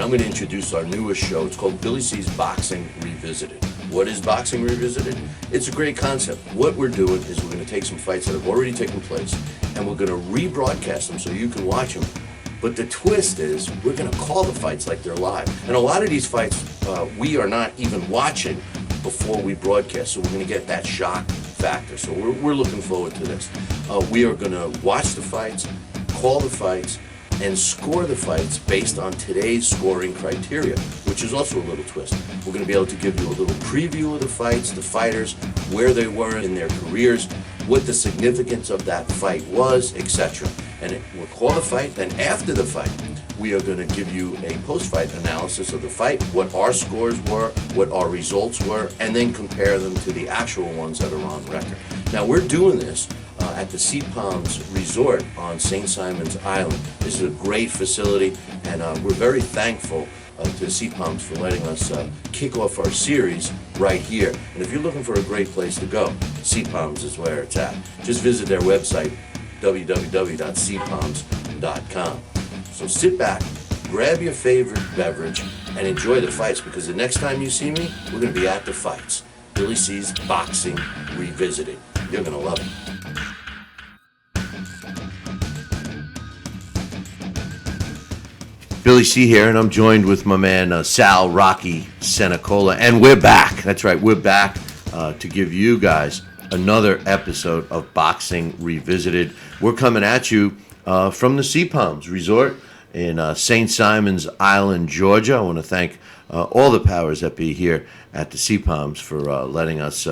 I'm going to introduce our newest show. It's called Billy C's Boxing Revisited. What is Boxing Revisited? It's a great concept. What we're doing is we're going to take some fights that have already taken place, and we're going to rebroadcast them so you can watch them. But the twist is we're going to call the fights like they're live. And a lot of these fights we are not even watching before we broadcast, so we're going to get that shock factor. So we're looking forward to this. We are going to watch the fights, call the fights, and score the fights based on today's scoring criteria, which is also a little twist. We're going to be able to give you a little preview of the fights, the fighters, where they were in their careers, what the significance of that fight was, etc. And we'll call the fight, then after the fight, we are going to give you a post-fight analysis of the fight, what our scores were, what our results were, and then compare them to the actual ones that are on record. Now, we're doing this at the Sea Palms Resort on St. Simon's Island. This is a great facility, and we're very thankful to Sea Palms for letting us kick off our series right here. And if you're looking for a great place to go, Sea Palms is where it's at. Just visit their website, www.seapalms.com. So sit back, grab your favorite beverage, and enjoy the fights, because the next time you see me, we're going to be at the fights. Billy C's Boxing Revisited. You're going to love it. Billy C here, and I'm joined with my man Sal Cenicola, and we're back. That's right, we're back to give you guys another episode of Boxing Revisited. We're coming at you from the Sea Palms Resort in St. Simon's Island, Georgia. I want to thank all the powers that be here at the Sea Palms for letting us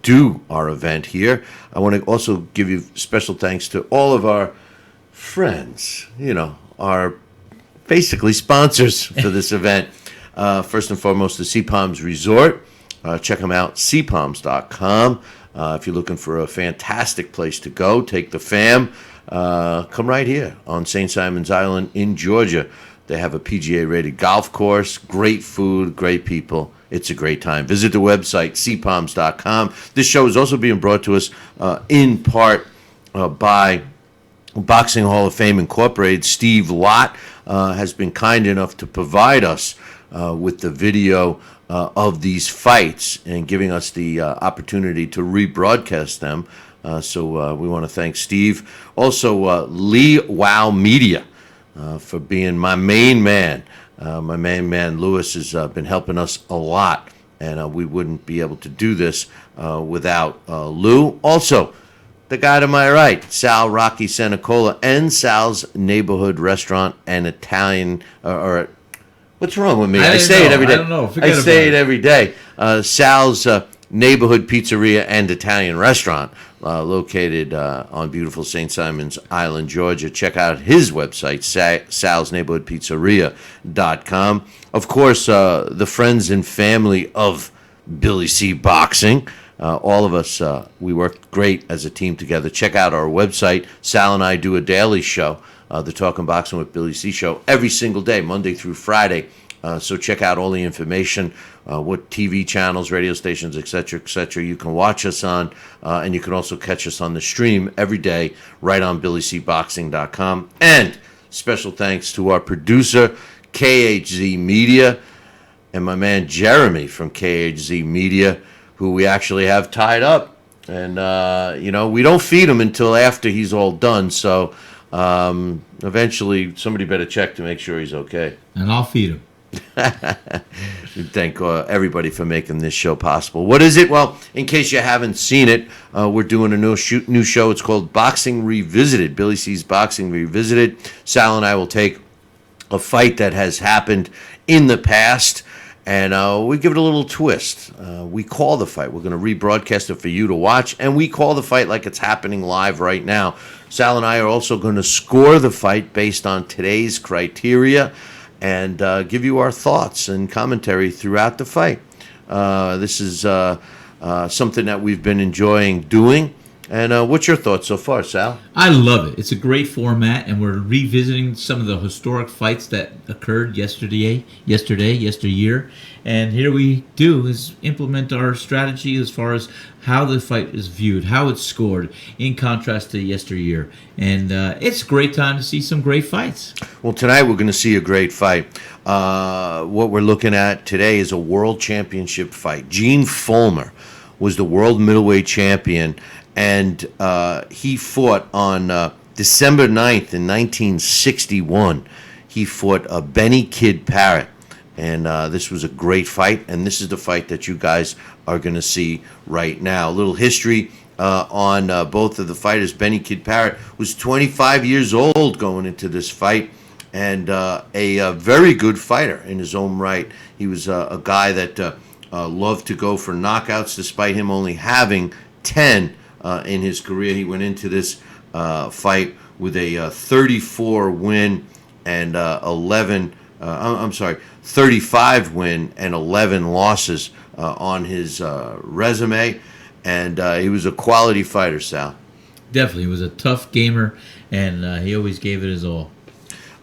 do our event here. I want to also give you special thanks to all of our friends, our basically sponsors for this event. First and foremost, the Sea Palms Resort. Check them out, seapalms.com. If you're looking for a fantastic place to go, take the fam, come right here on St. Simon's Island in Georgia. They have a PGA-rated golf course, great food, great people. It's a great time. Visit the website, seapalms.com. This show is also being brought to us in part by Boxing Hall of Fame Incorporated. Steve Lott has been kind enough to provide us with the video of these fights and giving us the opportunity to rebroadcast them. So we want to thank Steve. Also, Lee Wow Media for being my main man. My main man, Lewis, has been helping us a lot, and we wouldn't be able to do this without Lou. Also, the guy to my right, Sal Cenicola, and Sal's Neighborhood Restaurant and Italian, or what's wrong with me? I say it every day. I don't know. I say it every day. Sal's Neighborhood Pizzeria and Italian Restaurant, located on beautiful St. Simon's Island, Georgia. Check out his website, salsneighborhoodpizzeria.com. Of course, the friends and family of Billy C. Boxing. All of us, we work great as a team together. Check out our website. Sal and I do a daily show, the Talking Boxing with Billy C. show, every single day, Monday through Friday. So check out all the information, what TV channels, radio stations, etc., you can watch us on. And you can also catch us on the stream every day right on BillyCBoxing.com. And special thanks to our producer, KHZ Media, and my man Jeremy from KHZ Media, who we actually have tied up. And, we don't feed him until after he's all done. So eventually somebody better check to make sure he's okay. And I'll feed him. Thank everybody for making this show possible. What is it? Well, in case you haven't seen it, we're doing a new show. It's called Boxing Revisited. Billy C's Boxing Revisited. Sal and I will take a fight that has happened in the past, and we give it a little twist. We call the fight. We're going to rebroadcast it for you to watch, and we call the fight like it's happening live right now. Sal and I are also going to score the fight based on today's criteria and give you our thoughts and commentary throughout the fight. This is something that we've been enjoying doing. And what's your thoughts so far, Sal? I love it. It's a great format, and we're revisiting some of the historic fights that occurred yesterday, yesteryear. And here we do is implement our strategy as far as how the fight is viewed, how it's scored, in contrast to yesteryear. And it's a great time to see some great fights. Well, tonight we're going to see a great fight. What we're looking at today is a world championship fight. Gene Fullmer was the world middleweight champion, and he fought on December 9th in 1961. He fought Benny Kid Paret, and this was a great fight, and this is the fight that you guys are going to see right now. A little history on both of the fighters. Benny Kid Paret was 25 years old going into this fight, and a very good fighter in his own right. He was a guy that loved to go for knockouts, despite him only having 10 in his career. He went into this fight with a 34 win and 35 win and 11 losses on his resume, and he was a quality fighter, Sal. Definitely, he was a tough gamer, and he always gave it his all.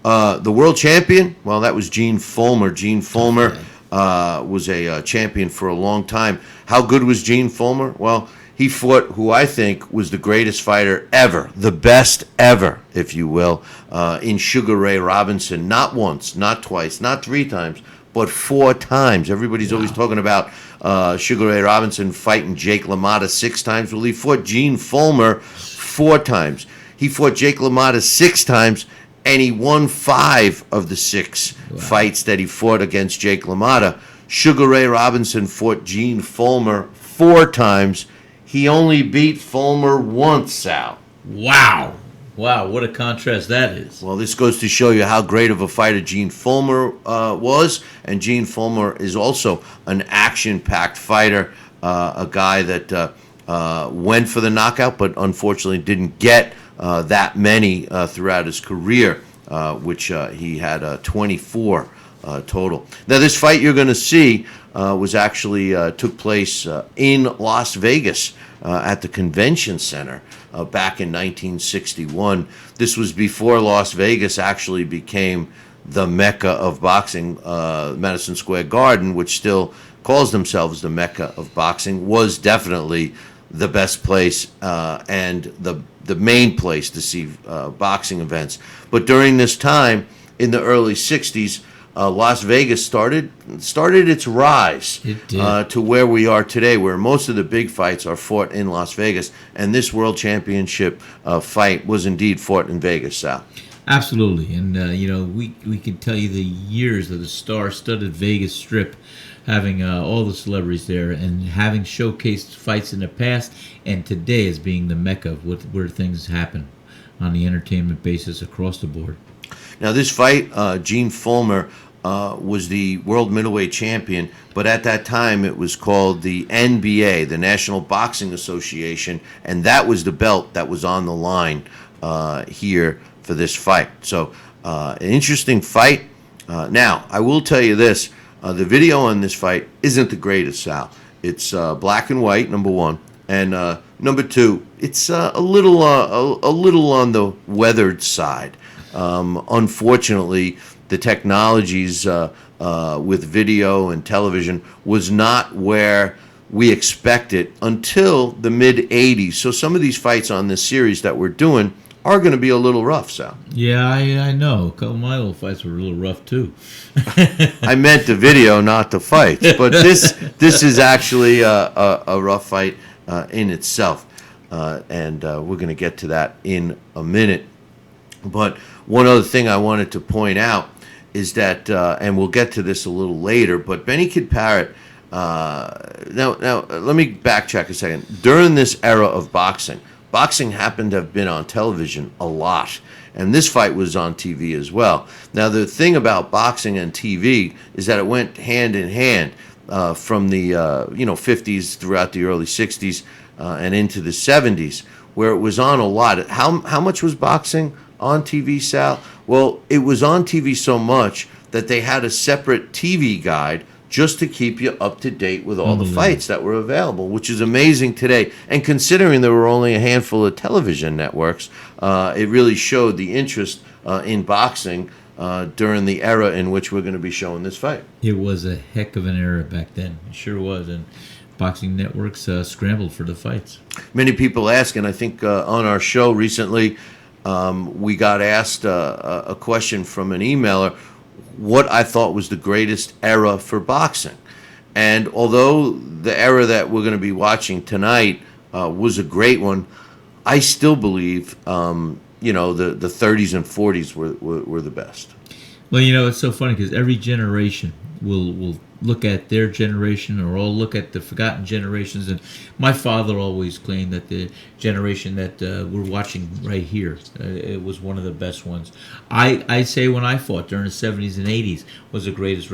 The world champion, well, that was Gene Fulmer. Gene Fulmer was a champion for a long time. How good was Gene Fulmer? Well, he fought who I think was the greatest fighter ever, the best ever, if you will, in Sugar Ray Robinson. Not once, not twice, not 3 times, but 4 times. Everybody's always talking about Sugar Ray Robinson fighting Jake LaMotta 6 times. Well, he fought Gene Fullmer 4 times. He fought Jake LaMotta 6 times, and he won 5 of the 6 fights that he fought against Jake LaMotta. Sugar Ray Robinson fought Gene Fullmer 4 times. He only beat Fulmer once, Sal. Wow, what a contrast that is. Well, this goes to show you how great of a fighter Gene Fullmer was, and Gene Fullmer is also an action-packed fighter, a guy that went for the knockout, but unfortunately didn't get that many throughout his career, which he had 24 total. Now, this fight you're going to see was actually took place in Las Vegas at the Convention Center back in 1961. This was before Las Vegas actually became the Mecca of boxing. Madison Square Garden, which still calls themselves the Mecca of boxing, was definitely the best place and the main place to see boxing events. But during this time, in the early 60s, Las Vegas started its rise to where we are today, where most of the big fights are fought in Las Vegas, and this World Championship fight was indeed fought in Vegas, Sal. Absolutely, and we can tell you the years of the star-studded Vegas Strip, having all the celebrities there and having showcased fights in the past, and today as being the Mecca of where things happen on the entertainment basis across the board. Now, this fight, Gene Fullmer was the world middleweight champion, but at that time it was called the NBA, the National Boxing Association, and that was the belt that was on the line here for this fight. So, an interesting fight. Now, I will tell you this. The video on this fight isn't the greatest, Sal. It's black and white, number one, and number two, it's a little on the weathered side. Unfortunately, the technologies with video and television was not where we expected until the mid-'80s. So some of these fights on this series that we're doing are going to be a little rough, Sal. Yeah, I know. A couple of my little fights were a little rough, too. I meant the video, not the fights. But this is actually a rough fight in itself. And we're going to get to that in a minute. But one other thing I wanted to point out is that, and we'll get to this a little later, but Benny Kid Paret, now let me backtrack a second. During this era of boxing happened to have been on television a lot, and this fight was on TV as well. Now, the thing about boxing and TV is that it went hand in hand from the 50s throughout the early 60s and into the 70s, where it was on a lot. How much was boxing on TV, Sal? Well, it was on TV so much that they had a separate TV guide just to keep you up to date with all the fights that were available, which is amazing today. And considering there were only a handful of television networks, it really showed the interest in boxing during the era in which we're going to be showing this fight. It was a heck of an era back then. It sure was. And boxing networks scrambled for the fights. Many people ask, and I think on our show recently, we got asked a question from an emailer, what I thought was the greatest era for boxing. And although the era that we're going to be watching tonight was a great one, I still believe, the 30s and 40s were the best. Well, it's so funny because every generation will look at their generation, or all look at the forgotten generations. And my father always claimed that the generation that we're watching right here, it was one of the best ones. I say when I fought during the 70s and 80s was the greatest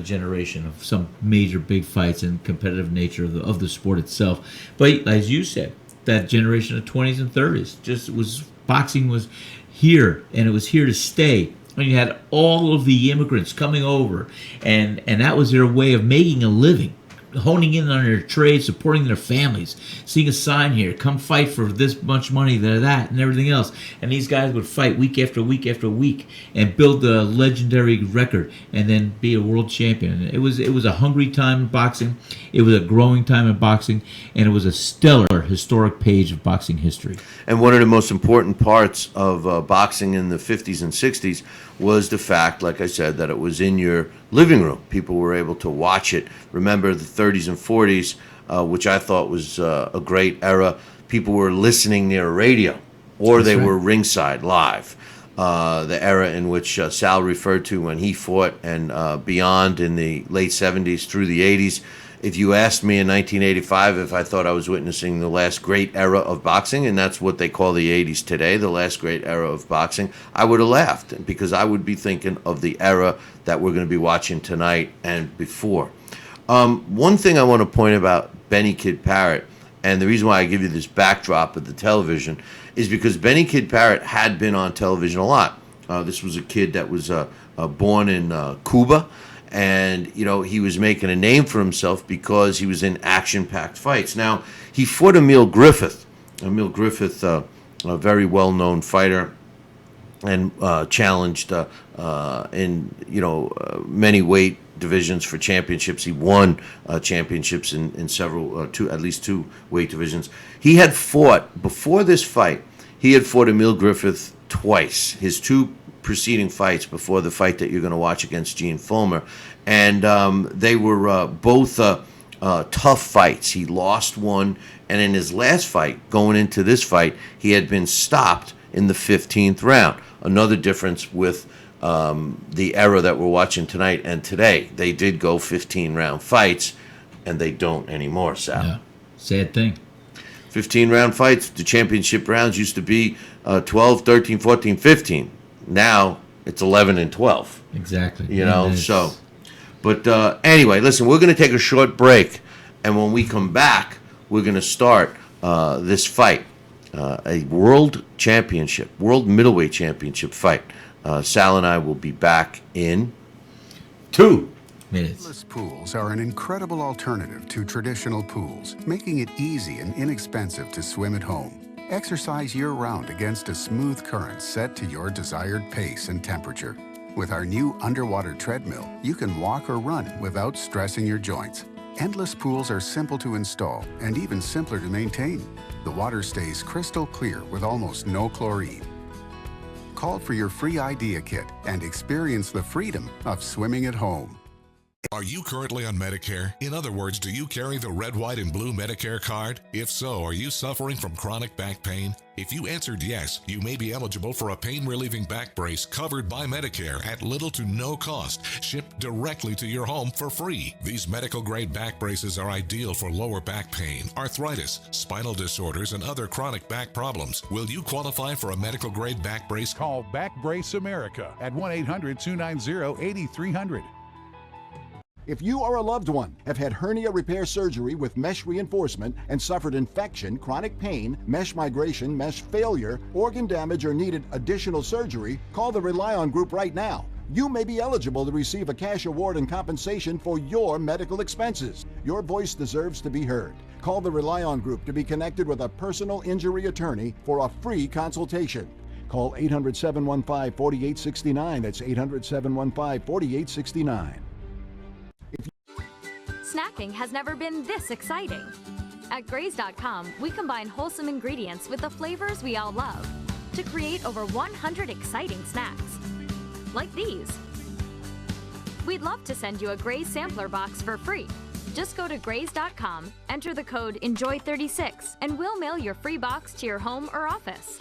generation of some major big fights and competitive nature of the sport itself. But as you said, that generation of 20s and 30s boxing was here, and it was here to stay. When you had all of the immigrants coming over, and that was their way of making a living, honing in on their trade, supporting their families, seeing a sign here, come fight for this much money, that, and everything else. And these guys would fight week after week after week and build a legendary record and then be a world champion. It was a hungry time in boxing. It was a growing time in boxing, and it was a stellar historic page of boxing history. And one of the most important parts of boxing in the 50s and 60s was the fact, like I said, that it was in your living room. People were able to watch it. Remember the 30s and 40s, which I thought was a great era. People were listening near a radio, or they were ringside live. The era in which Sal referred to when he fought, and beyond in the late 70s through the 80s. If you asked me in 1985 if I thought I was witnessing the last great era of boxing, and that's what they call the 80s today, the last great era of boxing, I would have laughed, because I would be thinking of the era that we're going to be watching tonight and before. One thing I want to point about Benny Kid Paret, and the reason why I give you this backdrop of the television, is because Benny Kid Paret had been on television a lot. This was a kid that was born in Cuba. And, he was making a name for himself because he was in action-packed fights. Now, he fought Emile Griffith. Emile Griffith, a very well-known fighter, and challenged in, many weight divisions for championships. He won championships in several, at least two weight divisions. He had fought, before this fight, he had fought Emile Griffith twice. His two preceding fights before the fight that you're going to watch against Gene Fulmer, and they were both tough fights. He lost one, and in his last fight, going into this fight, he had been stopped in the 15th round. Another difference with the era that we're watching tonight and today. They did go 15-round fights, and they don't anymore, Sal. Yeah, sad thing. 15-round fights, the championship rounds used to be 12, 13, 14, 15. Now it's 11 and 12. Exactly. So. But anyway, listen, we're going to take a short break. And when we come back, we're going to start this fight, a world middleweight championship fight. Sal and I will be back in 2 minutes. Endless pools are an incredible alternative to traditional pools, making it easy and inexpensive to swim at home. Exercise year-round against a smooth current set to your desired pace and temperature. With our new underwater treadmill, you can walk or run without stressing your joints. Endless pools are simple to install and even simpler to maintain. The water stays crystal clear with almost no chlorine. Call for your free idea kit and experience the freedom of swimming at home. Are you currently on Medicare? In other words, do you carry the red, white, and blue Medicare card? If so, are you suffering from chronic back pain? If you answered yes, you may be eligible for a pain-relieving back brace covered by Medicare at little to no cost, shipped directly to your home for free. These medical-grade back braces are ideal for lower back pain, arthritis, spinal disorders, and other chronic back problems. Will you qualify for a medical-grade back brace? Call Back Brace America at 1-800-290-8300. If you or a loved one have had hernia repair surgery with mesh reinforcement and suffered infection, chronic pain, mesh migration, mesh failure, organ damage, or needed additional surgery, call the Rely On Group right now. You may be eligible to receive a cash award and compensation for your medical expenses. Your voice deserves to be heard. Call the Rely On Group to be connected with a personal injury attorney for a free consultation. Call 800-715-4869. That's 800-715-4869. Snacking has never been this exciting. At Graze.com, we combine wholesome ingredients with the flavors we all love to create over 100 exciting snacks. Like these. We'd love to send you a Graze sampler box for free. Just go to Graze.com, enter the code ENJOY36, and we'll mail your free box to your home or office.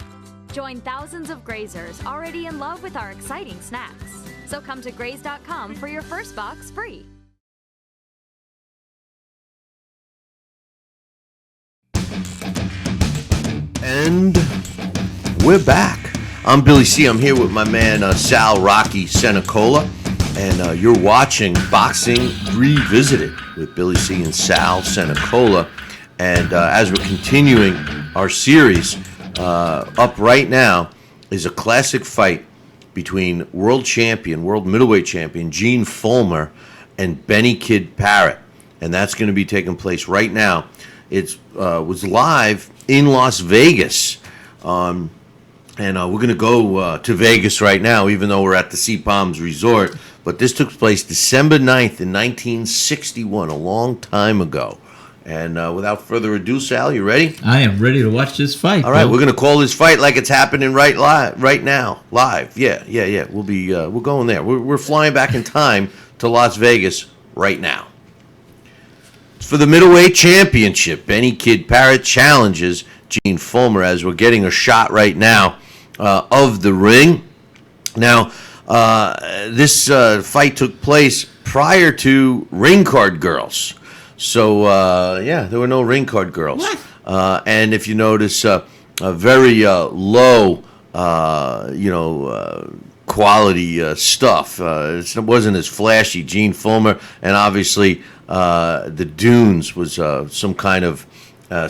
Join thousands of Grazers already in love with our exciting snacks. So come to Graze.com for your first box free. And we're back. I'm Billy C. I'm here with my man Sal Cenicola, and you're watching Boxing Revisited with Billy C. and Sal Cenicola. And as we're continuing our series, up right now is a classic fight between world middleweight champion Gene Fullmer and Benny Kid Paret, and that's going to be taking place right now. It was live in Las Vegas. And we're going to go to Vegas right now, even though we're at the Sea Palms Resort. But this took place December 9th in 1961, a long time ago. And without further ado, Sal, you ready? I am ready to watch this fight. All right, Bill. we're going to call this fight like it's happening right now, live. Yeah. We're going there. We're flying back in time to Las Vegas right now. It's for the middleweight championship. Benny Kid Paret challenges Gene Fulmer as we're getting a shot right now of the ring. Now, this fight took place prior to ring card girls. So, there were no ring card girls. And if you notice, a very low, quality stuff. It wasn't as flashy. Gene Fulmer, and obviously the Dunes was some kind of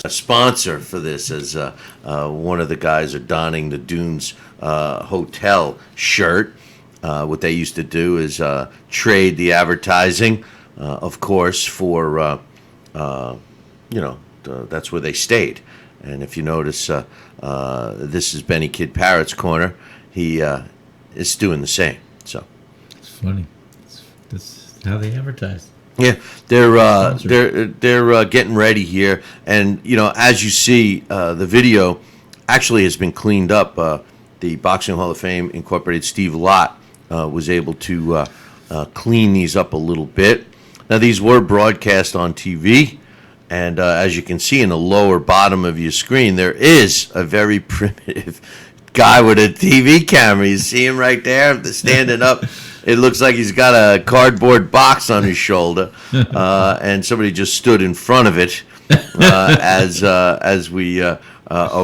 sponsor for this, as one of the guys are donning the Dunes hotel shirt. What they used to do is trade the advertising, of course, for that's where they stayed. And if you notice, this is Benny Kid Paret's corner. He is doing the same. So it's funny. That's how they advertise. Yeah, they're getting ready here, and as you see, the video actually has been cleaned up. The Boxing Hall of Fame Incorporated Steve Lott was able to clean these up a little bit. Now, these were broadcast on TV, and as you can see in the lower bottom of your screen, there is a very primitive guy with a TV camera. You see him right there, standing up. It looks like he's got a cardboard box on his shoulder, and somebody just stood in front of it as we are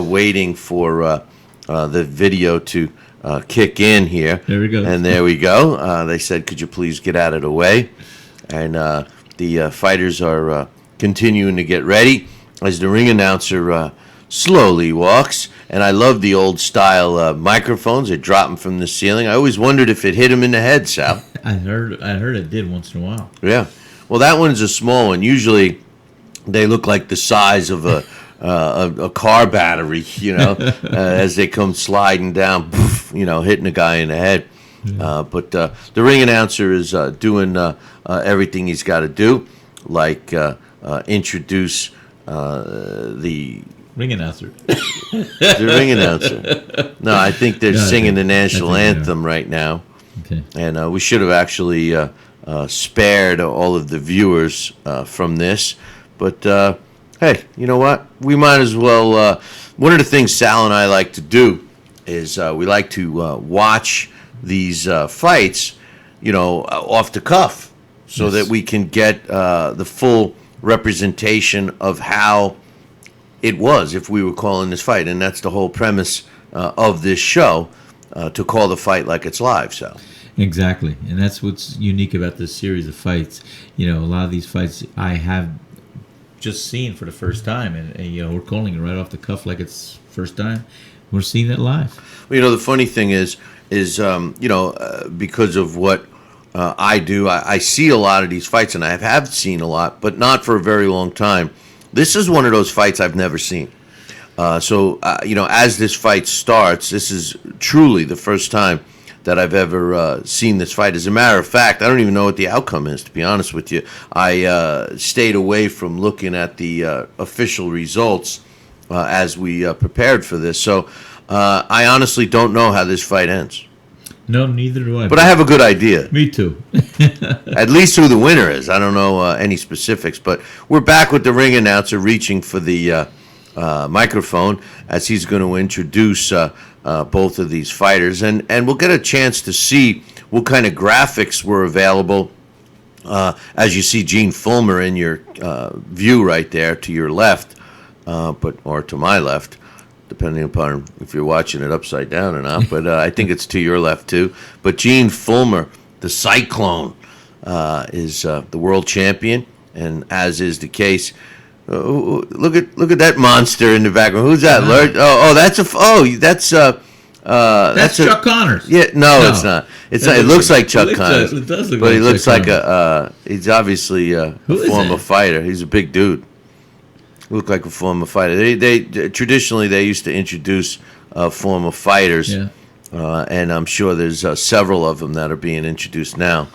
waiting for the video to kick in here. There we go. And there we go. They said, could you please get out of the way? And the fighters are continuing to get ready as the ring announcer slowly walks. And I love the old style microphones. They drop them from the ceiling. I always wondered if it hit him in the head, Sal. I heard it did once in a while. Yeah. Well, that one's a small one. Usually they look like the size of a car battery, as they come sliding down, hitting a guy in the head. But the ring announcer is doing everything he's got to do, like introduce the ring announcer. The ring announcer. No, I think they're singing the national anthem right now. Okay. And we should have actually spared all of the viewers from this. But, hey, you know what? We might as well. One of the things Sal and I like to do is we like to watch these fights, off the cuff, so that we can get the full representation of how it was if we were calling this fight. And that's the whole premise of this show, to call the fight like it's live. So exactly, and that's what's unique about this series of fights. A lot of these fights I have just seen for the first time, and we're calling it right off the cuff like it's first time. We're seeing it live. Well, the funny thing is, is, because of what I do. I see a lot of these fights, and I have seen a lot, but not for a very long time. This is one of those fights I've never seen. As this fight starts, this is truly the first time that I've ever seen this fight. As a matter of fact, I don't even know what the outcome is, to be honest with you. I stayed away from looking at the official results as we prepared for this. So I honestly don't know how this fight ends. No, neither do I. But I have a good idea. Me too. At least who the winner is. I don't know any specifics. But we're back with the ring announcer reaching for the microphone as he's going to introduce both of these fighters. And we'll get a chance to see what kind of graphics were available. As you see Gene Fulmer in your view right there to your left, or to my left, depending upon if you're watching it upside down or not. But I think it's to your left too. But Gene Fulmer, the Cyclone, is the world champion, and as is the case. Look at that monster in the background. Who's that? That's Chuck Connors. Yeah, no, it's not. It's not. It looks like Chuck Connors. It does look but like he looks Chuck like he's obviously a former fighter. He's a big dude. Look like a former fighter. They traditionally they used to introduce former fighters, and I'm sure there's several of them that are being introduced now,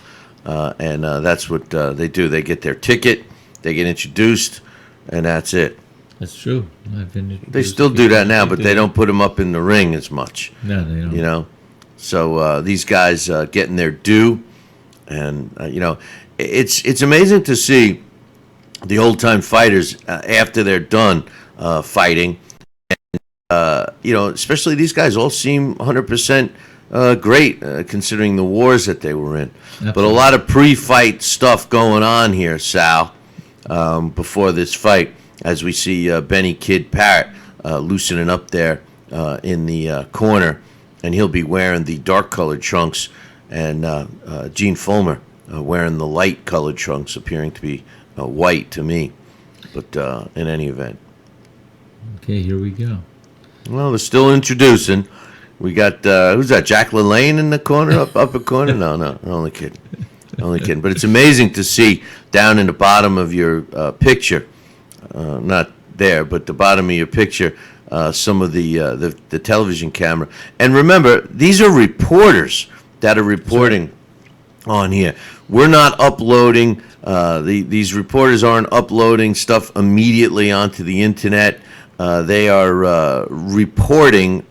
and that's what they do. They get their ticket, they get introduced, and that's it. That's true. They still do that now, but they don't put them up in the ring as much. No, they don't. You know, so these guys getting their due, and it's amazing to see the old-time fighters after they're done fighting. And, especially these guys all seem 100% great considering the wars that they were in. Absolutely. But a lot of pre-fight stuff going on here, Sal, before this fight, as we see Benny Kid Paret loosening up there in the corner, and he'll be wearing the dark-colored trunks, and Gene Fulmer wearing the light-colored trunks, appearing to be white to me, but in any event. Okay, here we go. Well, they're still introducing. We got who's that? Jack LaLanne in the corner, upper corner. No, only kidding, But it's amazing to see down in the bottom of your picture, not there, but the bottom of your picture, some of the television camera. And remember, these are reporters that are reporting on here. We're not uploading. These reporters aren't uploading stuff immediately onto the internet. They are reporting,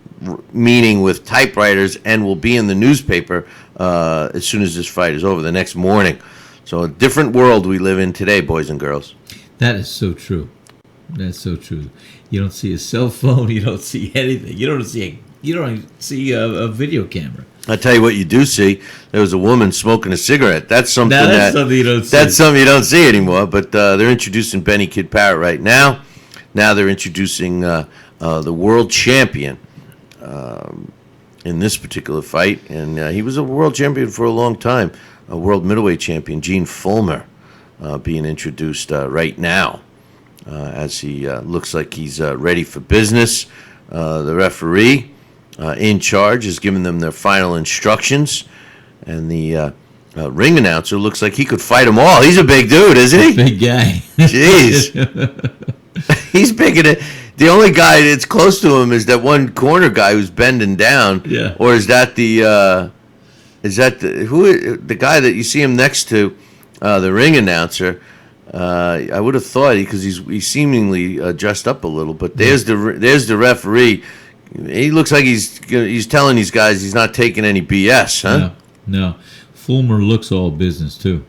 meaning with typewriters, and will be in the newspaper as soon as this fight is over the next morning. So a different world we live in today, boys and girls. That is so true. That's so true. You don't see a cell phone. You don't see anything. You don't see a video camera. I'll tell you what you do see. There was a woman smoking a cigarette. That's something something you don't see. That's something you don't see anymore. But they're introducing Benny Kid Paret right now. Now they're introducing the world champion in this particular fight. And he was a world champion for a long time, a world middleweight champion, Gene Gullmer, being introduced right now as he looks like he's ready for business. The referee in charge is giving them their final instructions, and the ring announcer looks like he could fight them all. He's a big dude, isn't he? Big guy. Jeez. He's bigger than the only guy that's close to him is that one corner guy who's bending down. Yeah. Or is that the guy that you see him next to, the ring announcer? I would have thought because he's seemingly dressed up a little, but there's the referee. He looks like he's telling these guys he's not taking any BS, huh? No. Fulmer looks all business too.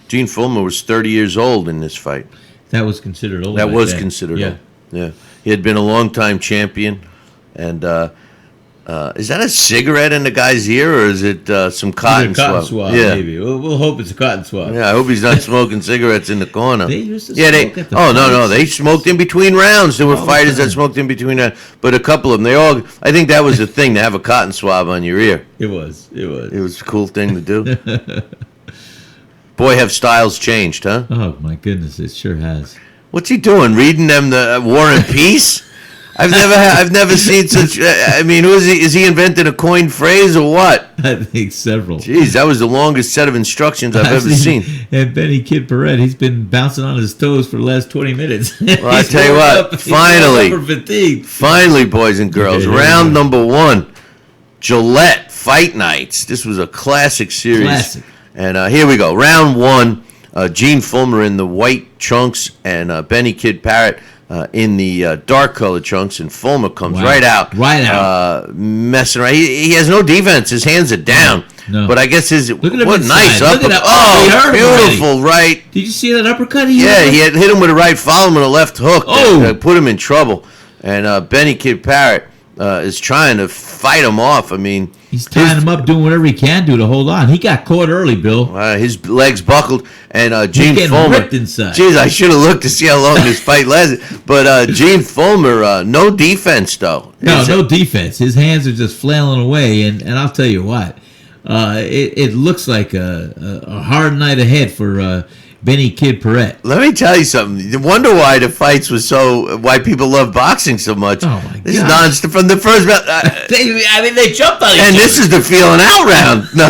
Gene Fulmer was 30 years old in this fight. That was considered old. That was considered old. Yeah. He had been a long-time champion, and is that a cigarette in the guy's ear, or is it some cotton swab? Cotton swab, maybe. We'll hope it's a cotton swab. Yeah, I hope he's not smoking cigarettes in the corner. They used to smoke at the fights. No, they smoked in between rounds. There were fighters that smoked in between rounds, but a couple of them, I think that was the thing, to have a cotton swab on your ear. It was. It was a cool thing to do. Boy, have styles changed, huh? Oh, my goodness, it sure has. What's he doing? Reading them the War and Peace? I've never seen such. I mean, who is he? Is he inventing a coined phrase or what? I think several. Jeez, that was the longest set of instructions I've ever seen. And Benny Kid Paret, he's been bouncing on his toes for the last 20 minutes. Well, I tell you what, finally, boys and girls, round number 1, Gillette Fight Nights. This was a classic series. Classic. And here we go. Round 1, Gene Fulmer in the white trunks and Benny Kid Paret in the dark colored trunks, and Fulmer comes right out, messing around. He has no defense. His hands are down. No. But I guess what nice uppercut. Oh, beautiful, right? Did you see that uppercut? He had hit him with a right, followed him with a left hook. That put him in trouble. And Benny Kid Paret is trying to fight him off. I mean, he's tying him up, doing whatever he can do to hold on. He got caught early, Bill. His legs buckled, and Gene Fulmer. Ripped inside. Geez, I should have looked to see how long this fight lasted. But Gene Fulmer, no defense though. No defense. His hands are just flailing away, and I'll tell you what, it looks like a hard night ahead for Benny Kid Paret. Let me tell you something. You wonder why the fights were why people love boxing so much. Oh my God! This is nonstop from the first round. they jumped on each other. And this is the feeling out round. No.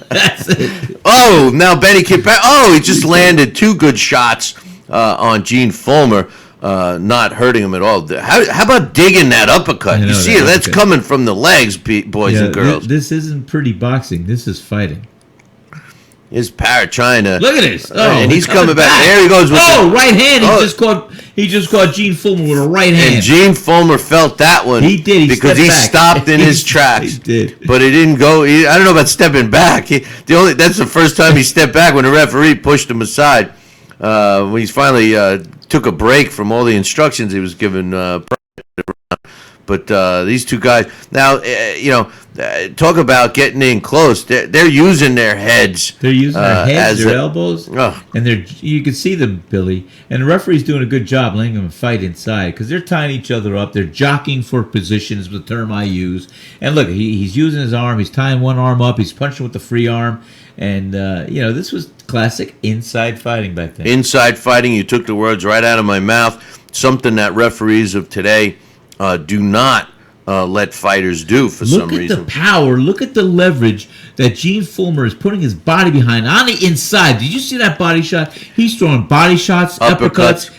That's it. Oh, now Benny Kid Paret. Oh, he just landed 2 good shots on Gene Fulmer, not hurting him at all. How about digging that uppercut? You see it? That's coming from the legs, boys and girls. This isn't pretty boxing. This is fighting. Is Paret trying to look at this? And he's coming back. There he goes with right hand. He just caught Gene Fulmer with a right hand. And Gene Fulmer felt that one. He did. Because he stopped in his tracks. He did. But it didn't go. I don't know about stepping back. That's the first time he stepped back when the referee pushed him aside. When he finally took a break from all the instructions he was given. But these two guys now, talk about getting in close. They're using their heads. They're using their heads, their elbows, and you can see them, Billy. And the referee's doing a good job letting them fight inside because they're tying each other up. They're jockeying for position is the term I use. And look, he's using his arm. He's tying one arm up. He's punching with the free arm. And this was classic inside fighting back then. Inside fighting. You took the words right out of my mouth. Something that referees of today do not let fighters do for some reason. Look at the power. Look at the leverage that Gene Fulmer is putting his body behind on the inside. Did you see that body shot? He's throwing body shots, uppercuts.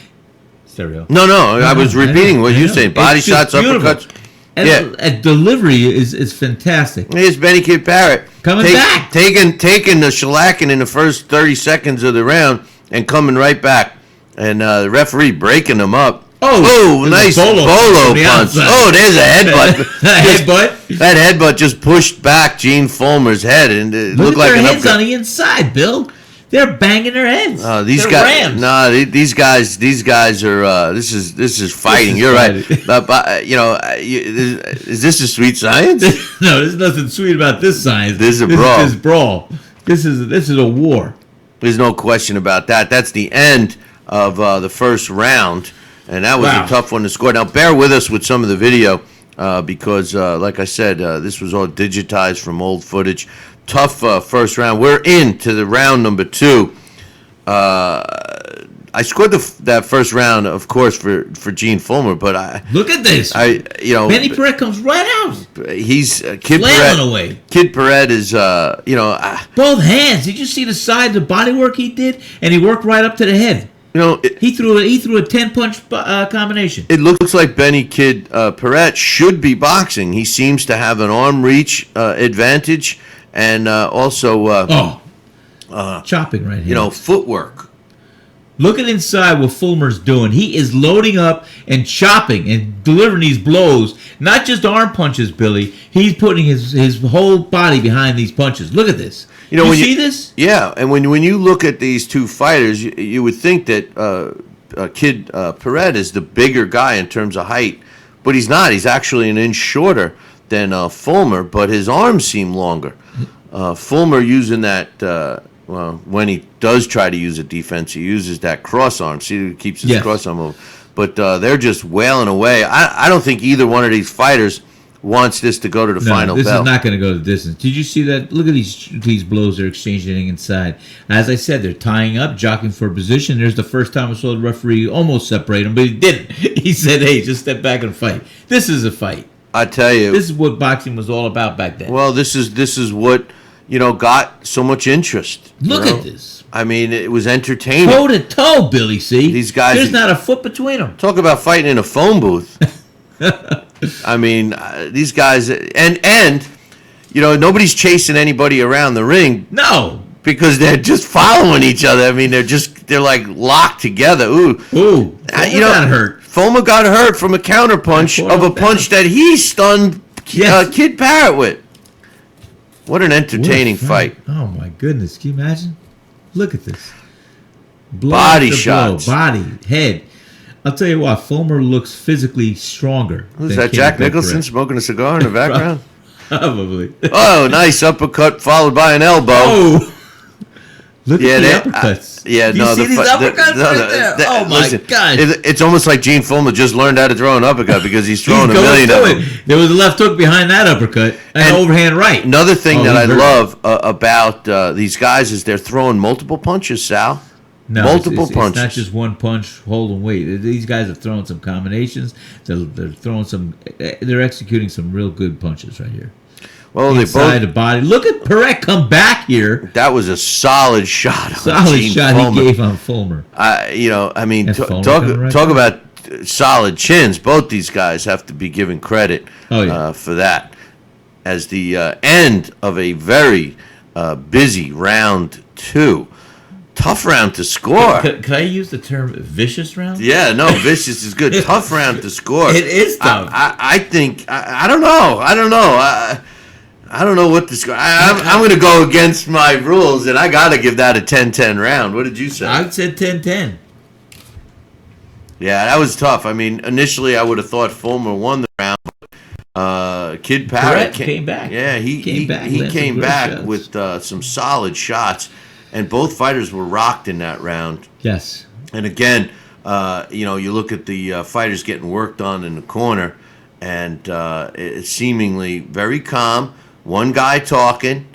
Stereo. No, I was repeating what you're saying. Body shots, uppercuts. And delivery is fantastic. Here's Benny Kid Paret coming back, taking the shellacking in the first 30 seconds of the round and coming right back, and the referee breaking them up. Oh, nice bolo punch. Oh, there's a headbutt. That headbutt just pushed back Gene Fulmer's head, and it looked like an uppercut. Look at their heads on the inside, Bill. They're banging their heads. These guys, rams. No, these guys are. This is fighting. You're right. Is this a sweet science? No, there's nothing sweet about this science. This is a brawl. This is brawl. This is a war. There's no question about that. That's the end of the first round. And that was a tough one to score. Now, bear with us with some of the video because, like I said, this was all digitized from old footage. Tough first round. We're into the round number 2. I scored that first round, of course, for Gene Fulmer, but look at this. Benny Paret comes right out. He's Kid Paret away. Kid Paret is, both hands. Did you see the side, the body work he did, and he worked right up to the head. He threw a 10-punch combination. It looks like Benny Kid Paret should be boxing. He seems to have an arm reach advantage, and also chopping right here. Footwork. Look at inside what Fulmer's doing. He is loading up and chopping and delivering these blows. Not just arm punches, Billy. He's putting his whole body behind these punches. Look at this. You see this? Yeah, and when you look at these two fighters, you would think that Kid Paret is the bigger guy in terms of height, but he's not. He's actually an inch shorter than Fulmer, but his arms seem longer. Fulmer using that, when he does try to use a defense, he uses that cross arm. See, he keeps his cross arm over. But they're just wailing away. I don't think either one of these fighters wants this to go to the final this bell. is not going to go the distance. Did you see that? Look at these blows they're exchanging inside. As I said, they're tying up, jockeying for position. There's the first time I saw the referee almost separate them, but he didn't. He said, hey, just step back and fight. This is a fight. I tell you. This is what boxing was all about back then. Well, this is what, got so much interest. Look at this. I mean, it was entertaining. Toe to toe, Billy C. These guys. There's not a foot between them. Talk about fighting in a phone booth. I mean, these guys, and nobody's chasing anybody around the ring. No. Because they're just following each other. I mean, they're like locked together. Ooh. Fulmer got hurt. Fulmer got hurt from a counterpunch of a punch that he stunned Kid Paret with. What an entertaining fight. Oh, my goodness. Can you imagine? Look at this. Blow Body after shots. Blow. Body, head. I'll tell you what, Fulmer looks physically stronger. Who's that, Jack Nicholson smoking a cigar in the background? Probably. Oh, nice uppercut followed by an elbow. Oh. Look at the uppercuts. Do you see these uppercuts right there? Oh, my gosh. It's almost like Gene Fullmer just learned how to throw an uppercut because he's throwing a million of them. There was a left hook behind that uppercut and overhand right. Another thing that I love about these guys is they're throwing multiple punches, Sal. No, multiple punches. It's not just one punch, hold and wait. These guys are throwing some combinations. They're throwing some. They're executing some real good punches right here. Well, inside the body. Look at Paret come back here. That was a solid shot. Solid shot he gave on Fulmer. I mean, talk about solid chins. Both these guys have to be given credit for that. As the end of a very busy round 2. Tough round to score. Could I use the term vicious round? Yeah, no, vicious is good. Tough round to score. It is tough. I think, I don't know. I don't know what to score. I'm going to go against my rules, and I got to give that a 10-10 round. What did you say? I said 10-10. Yeah, that was tough. I mean, initially I would have thought Fulmer won the round. But, Kid Paret came back. Yeah, he came back with some solid shots. And both fighters were rocked in that round. Yes. And again, you look at the fighters getting worked on in the corner, and it's seemingly very calm. One guy talking,